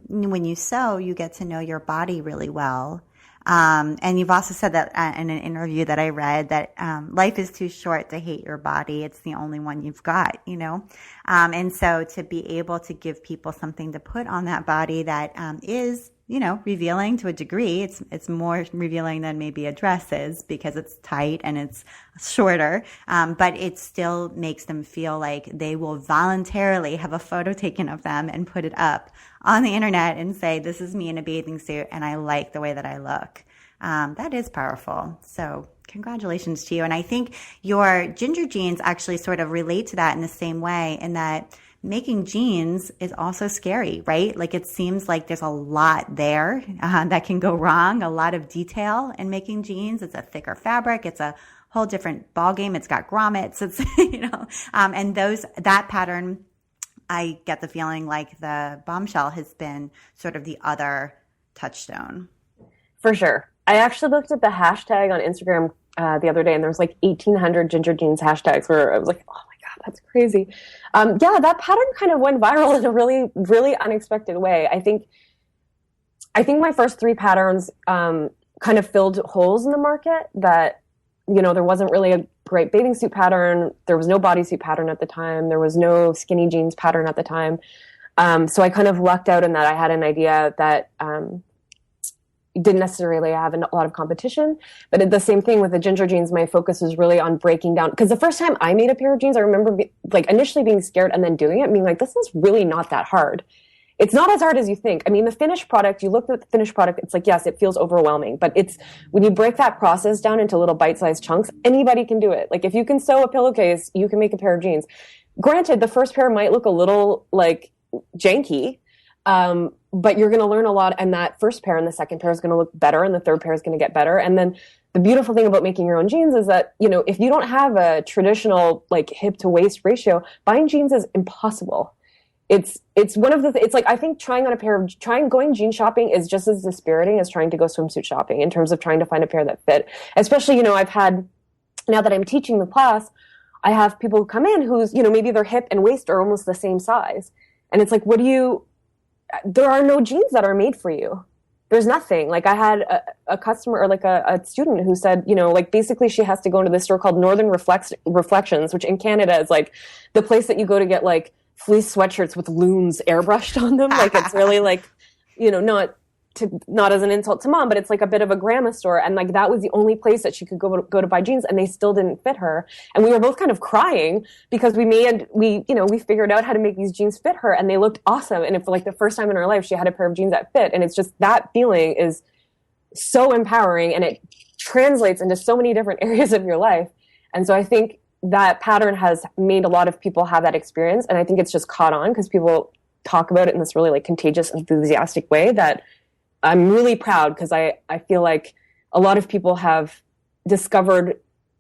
when you sew, you get to know your body really well. And you've also said that in an interview that I read that life is too short to hate your body. It's the only one you've got, and so to be able to give people something to put on that body that is, revealing to a degree. It's more revealing than maybe a dress is because it's tight and it's shorter. But it still makes them feel like they will voluntarily have a photo taken of them and put it up on the internet and say, this is me in a bathing suit and I like the way that I look. That is powerful. So congratulations to you. And I think your ginger jeans actually sort of relate to that in the same way, in that making jeans is also scary, right? Like it seems like there's a lot there that can go wrong, a lot of detail in making jeans. It's a thicker fabric. It's a whole different ballgame. It's got grommets. It's, and that pattern, I get the feeling like the Bombshell has been sort of the other touchstone. For sure. I actually looked at the hashtag on Instagram the other day, and there was like 1,800 ginger jeans hashtags where I was like, oh my God, that's crazy. That pattern kind of went viral in a really, really unexpected way. I think my first 3 patterns kind of filled holes in the market that, there wasn't really a great bathing suit pattern. There was no bodysuit pattern at the time. There was no skinny jeans pattern at the time. So I kind of lucked out in that I had an idea that didn't necessarily have a lot of competition. But the same thing with the ginger jeans, my focus was really on breaking down. Because the first time I made a pair of jeans, I remember initially being scared and then doing it, being like, this is really not that hard. It's not as hard as you think. I mean, the finished product, you look at the finished product, it's like, yes, it feels overwhelming. But it's when you break that process down into little bite-sized chunks, anybody can do it. Like if you can sew a pillowcase, you can make a pair of jeans. Granted, the first pair might look a little like janky, but you're going to learn a lot. And that first pair and the second pair is going to look better. And the third pair is going to get better. And then the beautiful thing about making your own jeans is that, you know, if you don't have a traditional like hip to waist ratio, buying jeans is impossible. It's one of the, it's like, I think going jean shopping is just as dispiriting as trying to go swimsuit shopping in terms of trying to find a pair that fit. Especially, you know, now that I'm teaching the class, I have people who come in who's, you know, maybe their hip and waist are almost the same size. And it's like, there are no jeans that are made for you. There's nothing. Like I had a customer or like a student who said, you know, like basically she has to go into this store called Northern Reflections, which in Canada is like the place that you go to get like fleece sweatshirts with loons airbrushed on them. Like it's really like, you know, not as an insult to mom, but it's like a bit of a grandma store. And like that was the only place that she could go to buy jeans, and they still didn't fit her. And we were both kind of crying because we figured out how to make these jeans fit her, and they looked awesome. And for like the first time in her life, she had a pair of jeans that fit. And it's just, that feeling is so empowering, and it translates into so many different areas of your life. And so I think that pattern has made a lot of people have that experience. And I think it's just caught on because people talk about it in this really like contagious, enthusiastic way that I'm really proud, because I feel like a lot of people have discovered,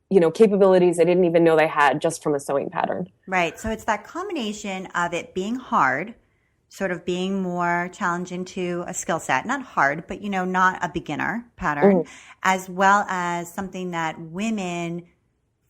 you know, capabilities they didn't even know they had just from a sewing pattern. Right. So it's that combination of it being hard, sort of being more challenging to a skill set, not hard, but, you know, not a beginner pattern, as well as something that women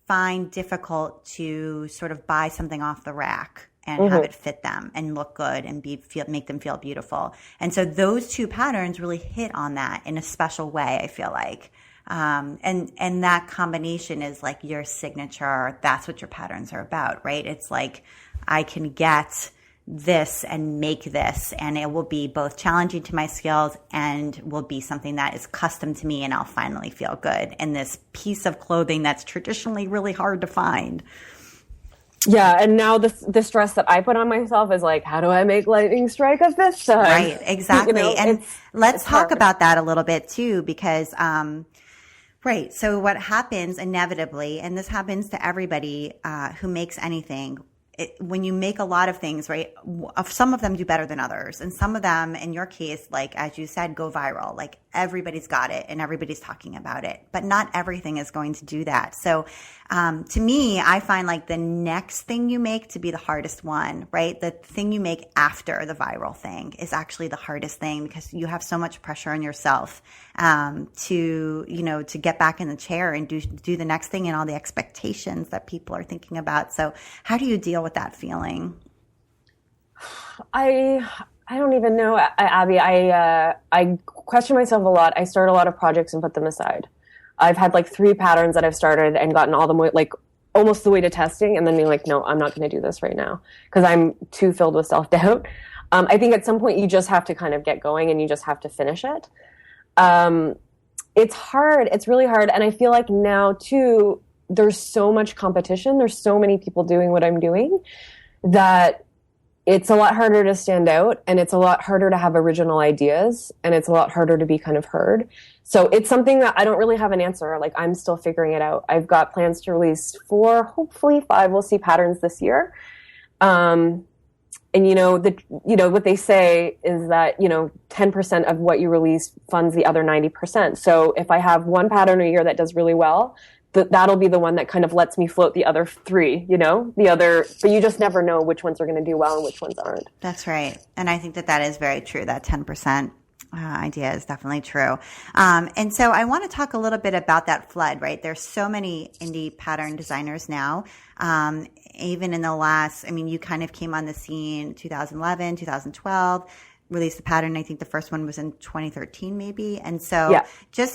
find difficult to sort of buy something off the rack and have it fit them and look good and make them feel beautiful. And so those two patterns really hit on that in a special way, I feel like. And that combination is like your signature. That's what your patterns are about, right? It's like, I can get this and make this, and it will be both challenging to my skills and will be something that is custom to me, and I'll finally feel good in this piece of clothing that's traditionally really hard to find. Yeah, and now the stress that I put on myself is like, how do I make lightning strike at this time? Right, exactly. You know, and let's talk about that a little bit too, because, right, so what happens inevitably, and this happens to everybody who makes anything, when you make a lot of things, right, some of them do better than others. And some of them, in your case, like, as you said, go viral. Like, everybody's got it and everybody's talking about it. But not everything is going to do that. So to me, I find like the next thing you make to be the hardest one, right? The thing you make after the viral thing is actually the hardest thing, because you have so much pressure on yourself to get back in the chair and do the next thing, and all the expectations that people are thinking about. So how do you deal with that feeling? I don't even know, Abby. I question myself a lot. I start a lot of projects and put them aside. I've had like 3 patterns that I've started and gotten all the way, like almost the way to testing, and then being like, no, I'm not going to do this right now because I'm too filled with self-doubt. I think at some point you just have to kind of get going and you just have to finish it. It's hard. It's really hard. And I feel like now too, there's so much competition. There's so many people doing what I'm doing that it's a lot harder to stand out, and it's a lot harder to have original ideas, and it's a lot harder to be kind of heard. So it's something that I don't really have an answer. Like, I'm still figuring it out. I've got plans to release 4, hopefully 5, we'll see, patterns this year. And what they say is that, 10% of what you release funds the other 90%. So if I have one pattern a year that does really well, that'll be the one that kind of lets me float the other 3, but you just never know which ones are going to do well and which ones aren't. That's right. And I think that is very true. That 10% idea is definitely true. And so I want to talk a little bit about that flood, right? There's so many indie pattern designers now. Even in the last, you kind of came on the scene 2011, 2012, released the pattern. I think the first one was in 2013 maybe. And so so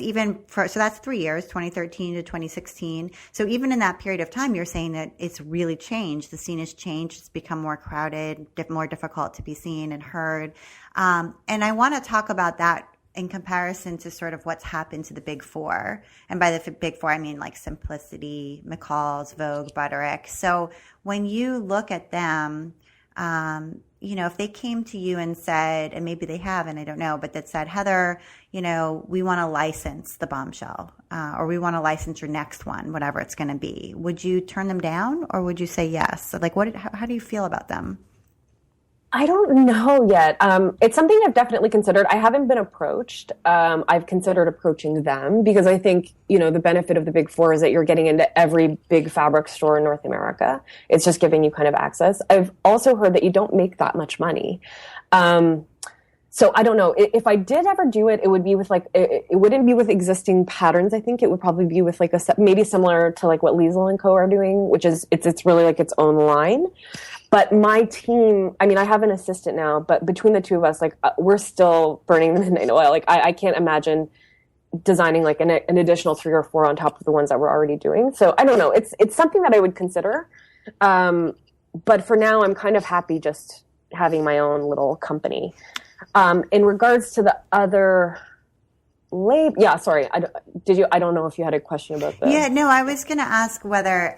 that's 3 years, 2013 to 2016. So even in that period of time, you're saying that it's really changed. The scene has changed. It's become more crowded, more difficult to be seen and heard. And I want to talk about that in comparison to sort of what's happened to the big four. And by the big four, I mean like Simplicity, McCall's, Vogue, Butterick. So when you look at them, if they came to you and said, and maybe they haven't, I don't know, but that said, Heather, we want to license the Bombshell, or we want to license your next one, whatever it's going to be. Would you turn them down, or would you say yes? Like, how do you feel about them? I don't know yet. It's something I've definitely considered. I haven't been approached. I've considered approaching them because I think, the benefit of the big four is that you're getting into every big fabric store in North America. It's just giving you kind of access. I've also heard that you don't make that much money. So I don't know. If I did ever do it, it would be with it wouldn't be with existing patterns. I think it would probably be with maybe similar to like what Liesl & Co are doing, which is, it's really like its own line. But my team, I mean, I have an assistant now, but between the two of us, we're still burning the midnight oil. Like I can't imagine designing like an additional 3 or 4 on top of the ones that we're already doing. So I don't know. It's something that I would consider. But for now, I'm kind of happy just having my own little company. In regards to the other label, yeah, sorry. I don't know if you had a question about that. Yeah, no, I was going to ask whether,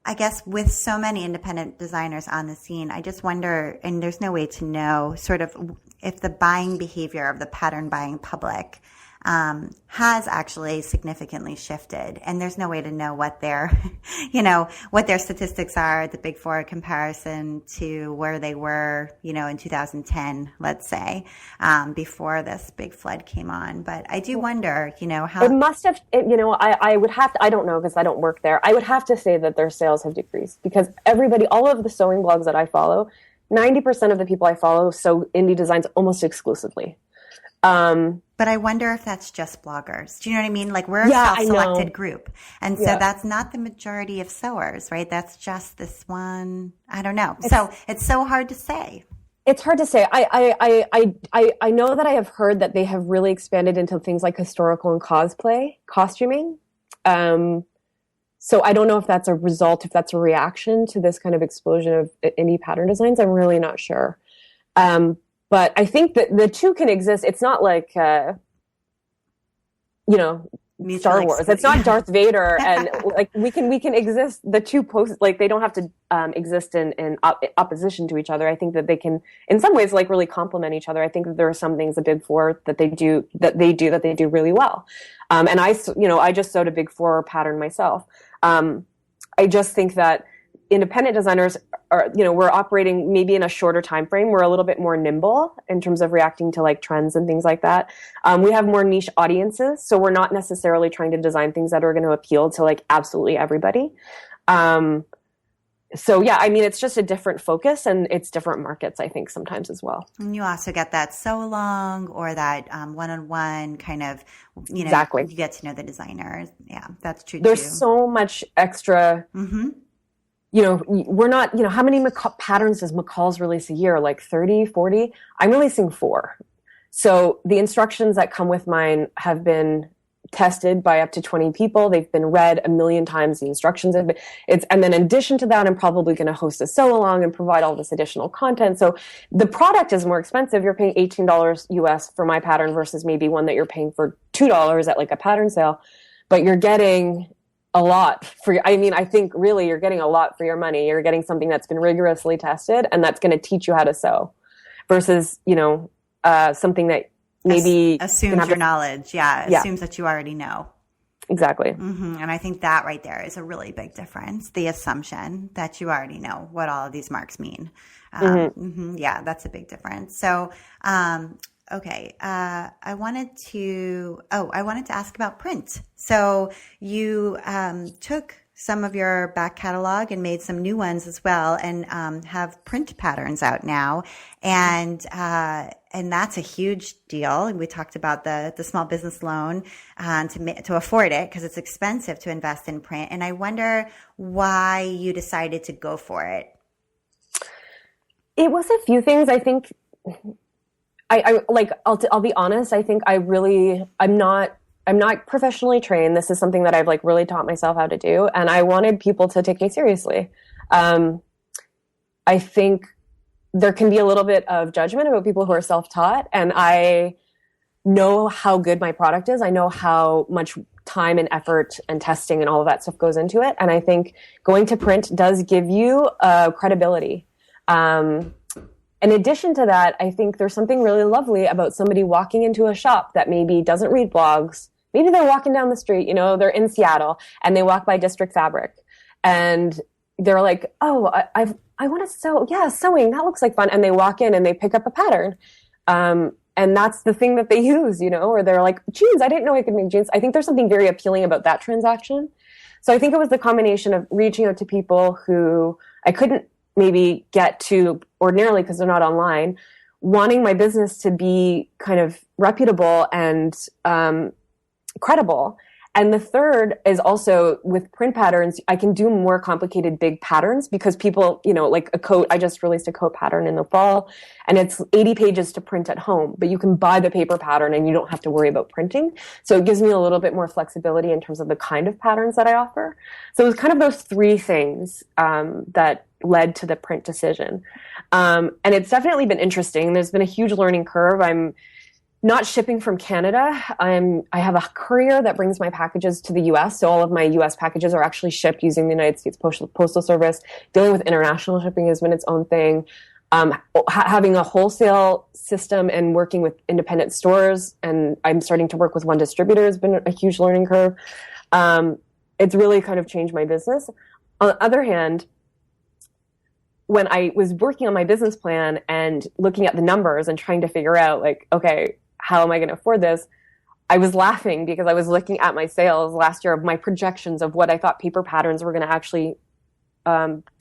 I guess with so many independent designers on the scene, I just wonder, and there's no way to know sort of if the buying behavior of the pattern buying public has actually significantly shifted, and there's no way to know what their, what their statistics are at the big four in comparison to where they were, in 2010, let's say, before this big flood came on. But I do wonder, how it must have, I would have to, I don't know because I don't work there. I would have to say that their sales have decreased because all of the sewing blogs that I follow, 90% of the people I follow sew indie designs almost exclusively. But I wonder if that's just bloggers. Do you know what I mean? Like we're a self-selected group. And so that's not the majority of sewers, right? That's just this one. I don't know. So it's so hard to say. It's hard to say. I know that I have heard that they have really expanded into things like historical and costuming. So I don't know if that's a result, if that's a reaction to this kind of explosion of indie pattern designs. I'm really not sure. But I think that the two can exist. It's not like, Star Wars. It's not Darth Vader, and like we can exist. The two they don't have to exist in opposition to each other. I think that they can, in some ways, like really complement each other. I think that there are some things the big four that they do really well. And I just sewed a big four pattern myself. I just think that independent designers are, we're operating maybe in a shorter time frame. We're a little bit more nimble in terms of reacting to like trends and things like that. We have more niche audiences, so we're not necessarily trying to design things that are going to appeal to like absolutely everybody. So yeah, I mean, it's just a different focus and it's different markets, I think, sometimes as well. And you also get that sew along or that one-on-one kind of, exactly. You get to know the designers. Yeah, that's true. There's too. So much extra. Mm-hmm. We're not, how many patterns does McCall's release a year? Like 30, 40? I'm releasing 4. So the instructions that come with mine have been tested by up to 20 people. They've been read 1 million times. The instructions have been, and then in addition to that, I'm probably going to host a sew along and provide all this additional content. So the product is more expensive. You're paying $18 US for my pattern versus maybe one that you're paying for $2 at like a pattern sale, but you're getting a lot I think really you're getting a lot for your money. You're getting something that's been rigorously tested and that's going to teach you how to sew versus, something that maybe assumes your knowledge. Yeah. Assumes that you already know. Exactly. Mm-hmm. And I think that right there is a really big difference. The assumption that you already know what all of these marks mean. Yeah, that's a big difference. So, okay. I wanted to ask about print. So you took some of your back catalog and made some new ones as well, and have print patterns out now, and that's a huge deal. We talked about the small business loan to afford it because it's expensive to invest in print, and I wonder why you decided to go for it. It was a few things. I think I'll be honest. I think I'm not professionally trained. This is something that I've like really taught myself how to do. And I wanted people to take me seriously. I think there can be a little bit of judgment about people who are self-taught. And I know how good my product is. I know how much time and effort and testing and all of that stuff goes into it. And I think going to print does give you credibility. In addition to that, I think there's something really lovely about somebody walking into a shop that maybe doesn't read blogs. Maybe they're walking down the street, you know, they're in Seattle and they walk by District Fabric and they're like, oh, I want to sew. Yeah, sewing, that looks like fun. And they walk in and they pick up a pattern. And that's the thing that they use, you know, or they're like, jeans, I didn't know I could make jeans. I think there's something very appealing about that transaction. So I think it was the combination of reaching out to people who I couldn't maybe get to ordinarily because they're not online, wanting my business to be kind of reputable and credible. And the third is also with print patterns, I can do more complicated big patterns because people, you know, like a coat, I just released a coat pattern in the fall and it's 80 pages to print at home, but you can buy the paper pattern and you don't have to worry about printing. So it gives me a little bit more flexibility in terms of the kind of patterns that I offer. So it was kind of those three things that led to the print decision. And it's definitely been interesting. There's been a huge learning curve. I'm not shipping from Canada. I have a courier that brings my packages to the US. So all of my US packages are actually shipped using the United States Postal Service. Dealing with international shipping has been its own thing. Having a wholesale system and working with independent stores, and I'm starting to work with one distributor has been a huge learning curve. It's really kind of changed my business. On the other hand, when I was working on my business plan and looking at the numbers and trying to figure out like, okay, how am I going to afford this? I was laughing because I was looking at my sales last year of my projections of what I thought paper patterns were going to actually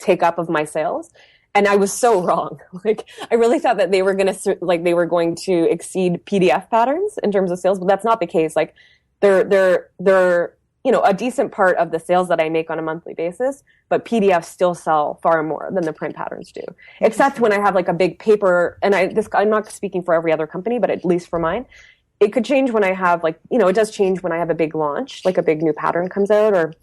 take up of my sales. And I was so wrong. Like, I really thought that they were going to exceed PDF patterns in terms of sales, but that's not the case. Like, they're you know, a decent part of the sales that I make on a monthly basis, but PDFs still sell far more than the print patterns do. Except when I have like a big paper, and I'm not speaking for every other company, but at least for mine, it could change when I have like, you know, it does change when I have a big launch, like a big new pattern comes out, or,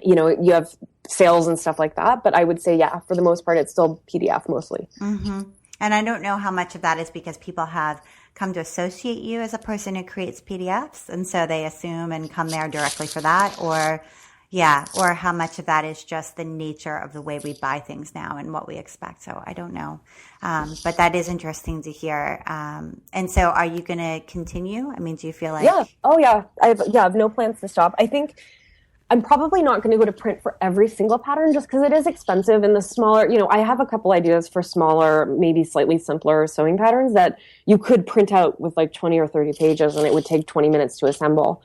you know, you have sales and stuff like that. But I would say, yeah, for the most part, it's still PDF mostly. Mm-hmm. And I don't know how much of that is because people have come to associate you as a person who creates PDFs, and so they assume and come there directly for that, or how much of that is just the nature of the way we buy things now and what we expect. So I don't know. But that is interesting to hear. And so are you going to continue? I mean, do you feel like... Yeah. Oh, yeah. I have no plans to stop. I think I'm probably not going to go to print for every single pattern just because it is expensive, and the smaller, you know, I have a couple ideas for smaller, maybe slightly simpler sewing patterns that you could print out with like 20 or 30 pages and it would take 20 minutes to assemble.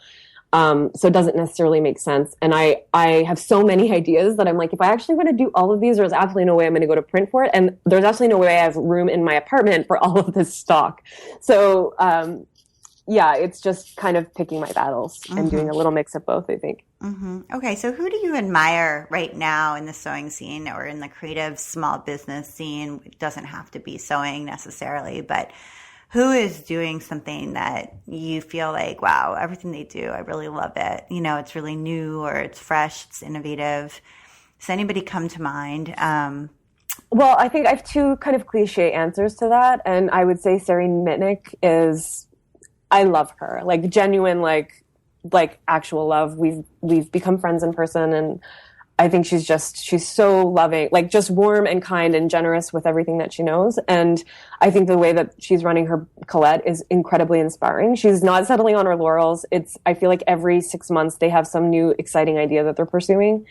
So it doesn't necessarily make sense. And I have so many ideas that I'm like, if I actually want to do all of these, there's absolutely no way I'm going to go to print for it. And there's absolutely no way I have room in my apartment for all of this stock. So, yeah, it's just kind of picking my battles and doing a little mix of both, I think. Mm-hmm. Okay, so who do you admire right now in the sewing scene or in the creative small business scene? It doesn't have to be sewing necessarily, but who is doing something that you feel like, wow, everything they do, I really love it. You know, it's really new or it's fresh, it's innovative. Does anybody come to mind? Well, I think I have two kind of cliche answers to that. And I would say Sareen Mitnick is... I love her, like genuine, like actual love. We've become friends in person, and I think she's so loving, like just warm and kind and generous with everything that she knows. And I think the way that she's running her Colette is incredibly inspiring. She's not settling on her laurels. I feel like every 6 months they have some new exciting idea that they're pursuing.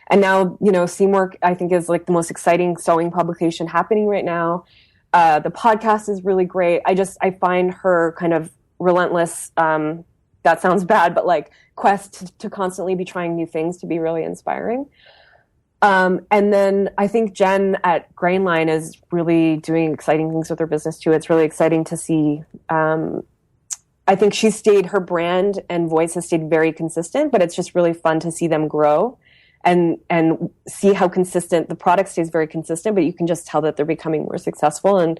And now, you know, Seamwork, I think, is like the most exciting sewing publication happening right now. The podcast is really great. I find her kind of relentless, that sounds bad, but like quest to constantly be trying new things to be really inspiring. And then I think Jen at Grainline is really doing exciting things with her business too. It's really exciting to see. I think her brand and voice has stayed very consistent, but it's just really fun to see them grow and see how consistent the product stays very consistent, but you can just tell that they're becoming more successful. And,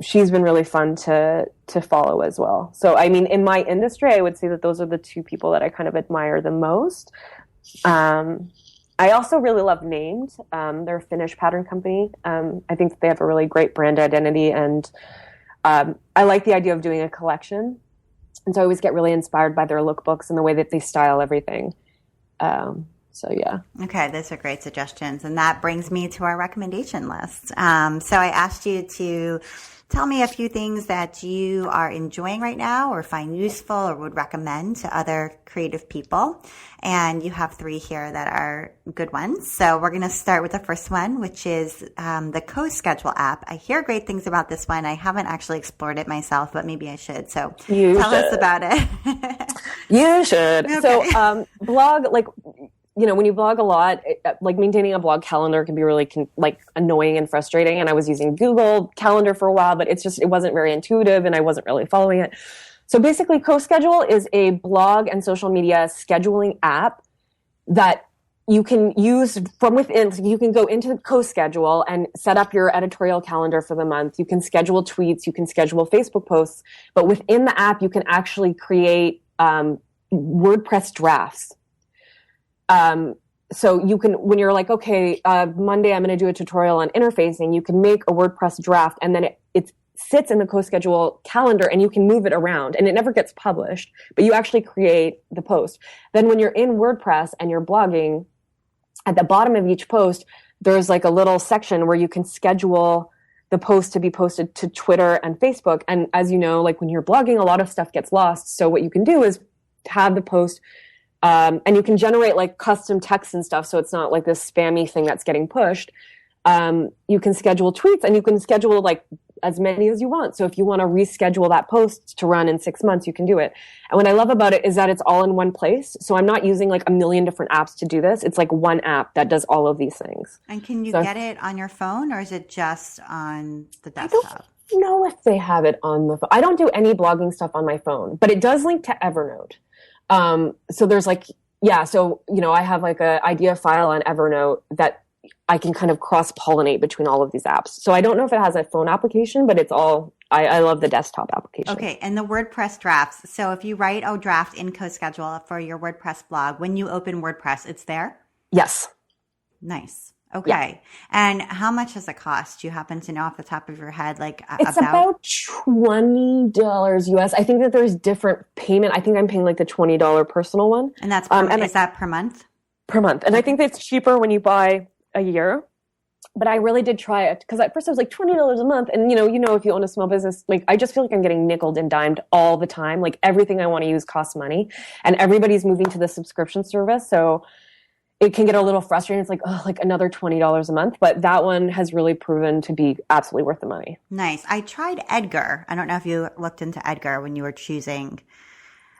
she's been really fun to follow as well. So, I mean, in my industry, I would say that those are the two people that I kind of admire the most. I also really love Named. They're a Finnish pattern company. I think they have a really great brand identity, and I like the idea of doing a collection. And so I always get really inspired by their lookbooks and the way that they style everything. So yeah. Okay, those are great suggestions. And that brings me to our recommendation list. So I asked you to tell me a few things that you are enjoying right now or find useful or would recommend to other creative people. And you have 3 here that are good ones. So we're going to start with the first one, which is the CoSchedule app. I hear great things about this one. I haven't actually explored it myself, but maybe I should. So tell us about it. You should. Okay. So blog, like, when you blog a lot, like maintaining a blog calendar can be really annoying and frustrating. And I was using Google Calendar for a while, but it wasn't very intuitive and I wasn't really following it. So basically CoSchedule is a blog and social media scheduling app that you can use from within. So you can go into CoSchedule and set up your editorial calendar for the month. You can schedule tweets, you can schedule Facebook posts, but within the app, you can actually create WordPress drafts. So you can, when you're like, okay, Monday I'm going to do a tutorial on interfacing, you can make a WordPress draft and then it sits in the CoSchedule calendar and you can move it around and it never gets published, but you actually create the post. Then when you're in WordPress and you're blogging, at the bottom of each post, there's like a little section where you can schedule the post to be posted to Twitter and Facebook. And as you know, like when you're blogging, a lot of stuff gets lost. So what you can do is have the post and you can generate like custom text and stuff. So it's not like this spammy thing that's getting pushed. You can schedule tweets and you can schedule like as many as you want. So if you want to reschedule that post to run in 6 months, you can do it. And what I love about it is that it's all in one place. So I'm not using like a million different apps to do this. It's like one app that does all of these things. And can you get it on your phone or is it just on the desktop? I don't know if they have it on the phone. I don't do any blogging stuff on my phone, but it does link to Evernote. So there's like, I have like a idea file on Evernote that I can kind of cross-pollinate between all of these apps. So I don't know if it has a phone application, but it's all, I love the desktop application. Okay. And the WordPress drafts. So if you write a draft in CoSchedule for your WordPress blog, when you open WordPress, it's there? Yes. Nice. Okay. Yeah. And how much does it cost? Do you happen to know off the top of your head? Like it's about $20 US. I think that there's different payment. I think I'm paying like the $20 personal one. And that's is that per month? Per month. And I think that's cheaper when you buy a year. But I really did try it because at first I was like $20 a month. And if you own a small business, like I just feel like I'm getting nickeled and dimed all the time. Like everything I want to use costs money and everybody's moving to the subscription service. So it can get a little frustrating. It's like, another $20 a month. But that one has really proven to be absolutely worth the money. Nice. I tried Edgar. I don't know if you looked into Edgar when you were choosing.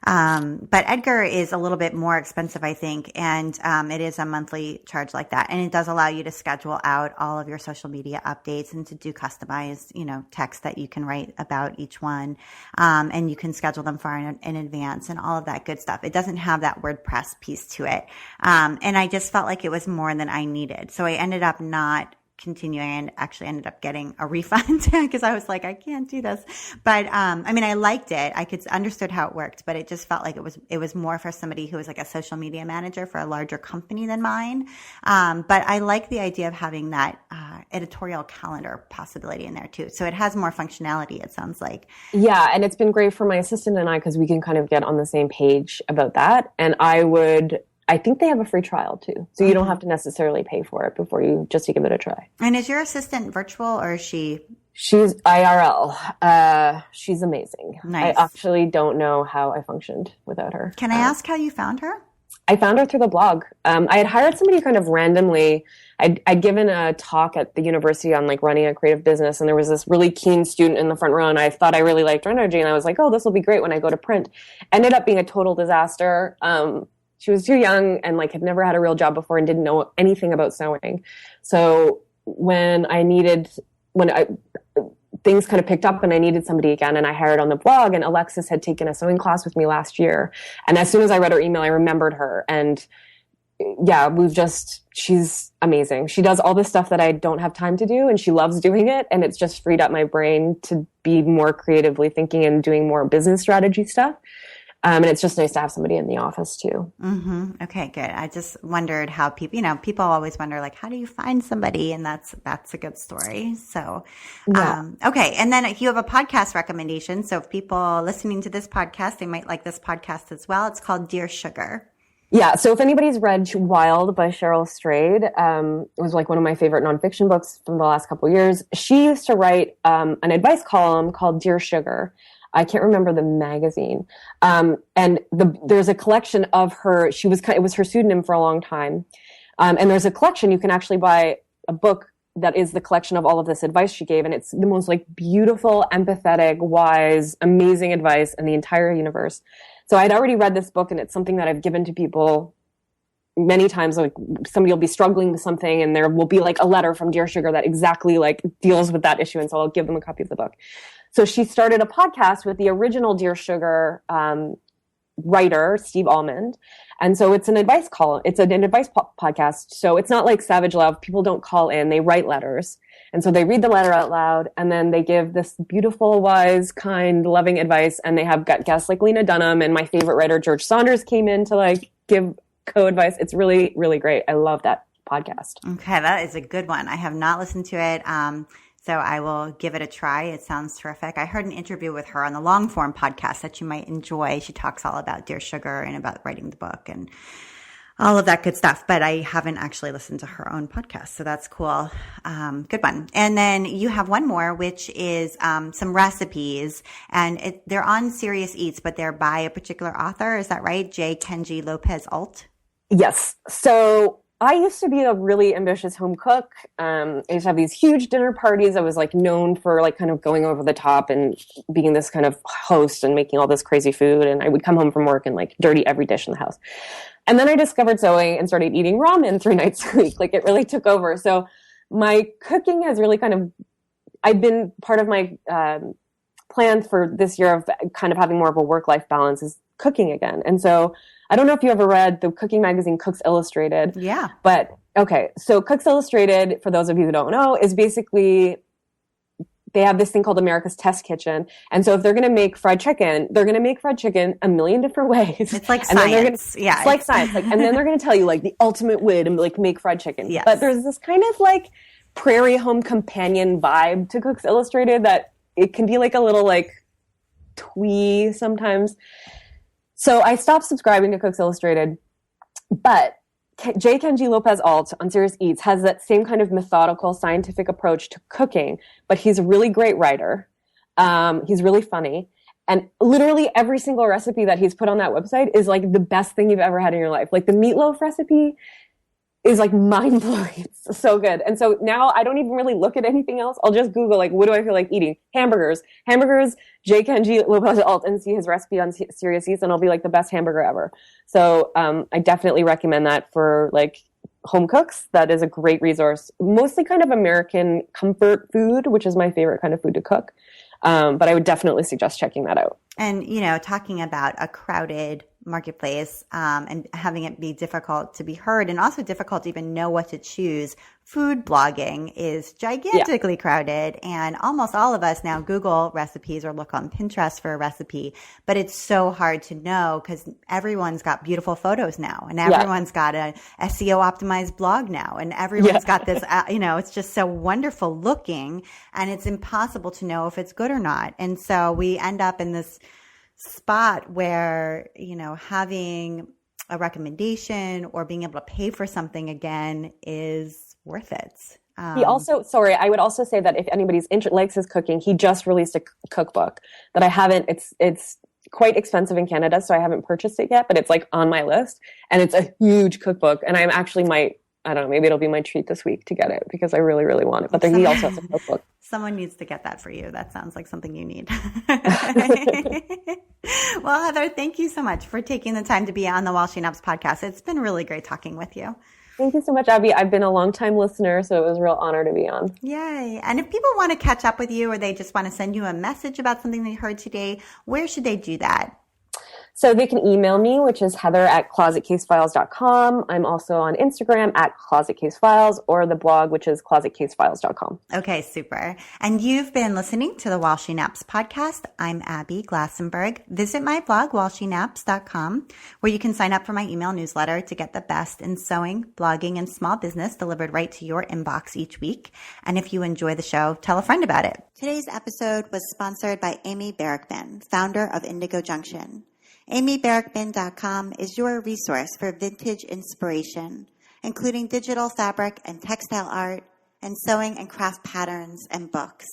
But Edgar is a little bit more expensive, I think. And it is a monthly charge like that. And it does allow you to schedule out all of your social media updates and to do customized, text that you can write about each one. And you can schedule them far in advance and all of that good stuff. It doesn't have that WordPress piece to it. And I just felt like it was more than I needed. So I ended up not continuing and actually ended up getting a refund because I was like, I can't do this. But, I liked it. I understood how it worked, but it just felt like it was more for somebody who was like a social media manager for a larger company than mine. But I like the idea of having that, editorial calendar possibility in there too. So it has more functionality, it sounds like. Yeah. And it's been great for my assistant and I, because we can kind of get on the same page about that. And I think they have a free trial too. So you don't have to necessarily pay for it just to give it a try. And is your assistant virtual or is she? She's IRL. She's amazing. Nice. I actually don't know how I functioned without her. Can I ask how you found her? I found her through the blog. I had hired somebody kind of randomly. I'd given a talk at the university on like running a creative business and there was this really keen student in the front row and I thought I really liked her energy and I was like, oh, this will be great when I go to print. Ended up being a total disaster. She was too young and like had never had a real job before and didn't know anything about sewing. So when things kind of picked up and I needed somebody again and I hired on the blog and Alexis had taken a sewing class with me last year. And as soon as I read her email, I remembered her. And yeah, she's amazing. She does all this stuff that I don't have time to do and she loves doing it. And it's just freed up my brain to be more creatively thinking and doing more business strategy stuff. And it's just nice to have somebody in the office too. Mm-hmm. Okay, good. I just wondered how people always wonder, like, how do you find somebody? And that's a good story. So, okay. And then you have a podcast recommendation. So if people listening to this podcast, they might like this podcast as well. It's called Dear Sugar. Yeah. So if anybody's read Wild by Cheryl Strayed, it was like one of my favorite nonfiction books from the last couple of years. She used to write an advice column called Dear Sugar. I can't remember the magazine. There's a collection of her. It was her pseudonym for a long time. And there's a collection. You can actually buy a book that is the collection of all of this advice she gave. And it's the most like beautiful, empathetic, wise, amazing advice in the entire universe. So I'd already read this book, and it's something that I've given to people many times. Like somebody will be struggling with something, and there will be like a letter from Dear Sugar that exactly like deals with that issue. And so I'll give them a copy of the book. So she started a podcast with the original Dear Sugar writer, Steve Almond. And so it's an advice column. It's an advice podcast. So it's not like Savage Love. People don't call in. They write letters. And so they read the letter out loud, and then they give this beautiful, wise, kind, loving advice. And they have got guests like Lena Dunham, and my favorite writer, George Saunders, came in to like give co-advice. It's really, really great. I love that podcast. Okay, that is a good one. I have not listened to it. So I will give it a try. It sounds terrific. I heard an interview with her on the long form podcast that you might enjoy. She talks all about Dear Sugar and about writing the book and all of that good stuff. But I haven't actually listened to her own podcast. So that's cool. Good one. And then you have one more, which is some recipes. And they're on Serious Eats, but they're by a particular author. Is that right? J. Kenji Lopez Alt? Yes. So I used to be a really ambitious home cook. I used to have these huge dinner parties. I was like known for like kind of going over the top and being this kind of host and making all this crazy food. And I would come home from work and like dirty every dish in the house. And then I discovered sewing and started eating ramen 3 nights a week. Like it really took over. So my cooking has really I've been part of my plans for this year of kind of having more of a work-life balance is cooking again. And so I don't know if you ever read the cooking magazine Cooks Illustrated. Yeah. But okay. So Cooks Illustrated, for those of you who don't know, is basically they have this thing called America's Test Kitchen. And so if they're going to make fried chicken, they're going to make fried chicken a million different ways. It's like science. It's like science. Like, and then they're going to tell you like the ultimate way to like make fried chicken. Yes. But there's this kind of like prairie home companion vibe to Cooks Illustrated that it can be like a little like twee sometimes. So I stopped subscribing to Cooks Illustrated, but J. Kenji Lopez Alt on Serious Eats has that same kind of methodical, scientific approach to cooking, but he's a really great writer. He's really funny. And literally every single recipe that he's put on that website is like the best thing you've ever had in your life. Like the meatloaf recipe is like mind-blowing. It's so good. And so now I don't even really look at anything else. I'll just Google like, what do I feel like eating? Hamburgers, J. Kenji Lopez Alt, and see his recipe on Serious Eats, and it'll be like the best hamburger ever. So I definitely recommend that for like home cooks. That is a great resource. Mostly kind of American comfort food, which is my favorite kind of food to cook. But I would definitely suggest checking that out. And, talking about a crowded marketplace and having it be difficult to be heard and also difficult to even know what to choose, food blogging is gigantically crowded. And almost all of us now Google recipes or look on Pinterest for a recipe. But it's so hard to know because everyone's got beautiful photos now and everyone's got a SEO optimized blog now. And everyone's got this, it's just so wonderful looking and it's impossible to know if it's good or not. And so we end up in this spot where, having a recommendation or being able to pay for something again is worth it. I would also say that if anybody's likes his cooking, he just released a cookbook that I haven't, it's quite expensive in Canada, so I haven't purchased it yet, but it's like on my list and it's a huge cookbook and I'm actually I don't know, maybe it'll be my treat this week to get it because I really, really want it. But he also has a cookbook. Someone needs to get that for you. That sounds like something you need. Well, Heather, thank you so much for taking the time to be on the While She Naps podcast. It's been really great talking with you. Thank you so much, Abby. I've been a long-time listener, so it was a real honor to be on. Yay. And if people want to catch up with you or they just want to send you a message about something they heard today, where should they do that? So they can email me, which is heather@closetcasefiles.com. I'm also on Instagram @closetcasefiles, or the blog, which is closetcasefiles.com. Okay, super. And you've been listening to the While She Naps podcast. I'm Abby Glassenberg. Visit my blog, whileshenaps.com, where you can sign up for my email newsletter to get the best in sewing, blogging, and small business delivered right to your inbox each week. And if you enjoy the show, tell a friend about it. Today's episode was sponsored by Amy Barackman, founder of Indigo Junction. AmyBarackman.com is your resource for vintage inspiration, including digital fabric and textile art, and sewing and craft patterns and books.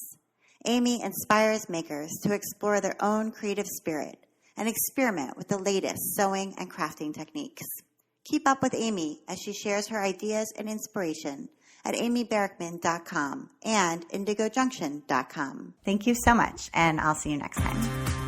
Amy inspires makers to explore their own creative spirit and experiment with the latest sewing and crafting techniques. Keep up with Amy as she shares her ideas and inspiration at amybarackman.com and indigojunction.com. Thank you so much, and I'll see you next time.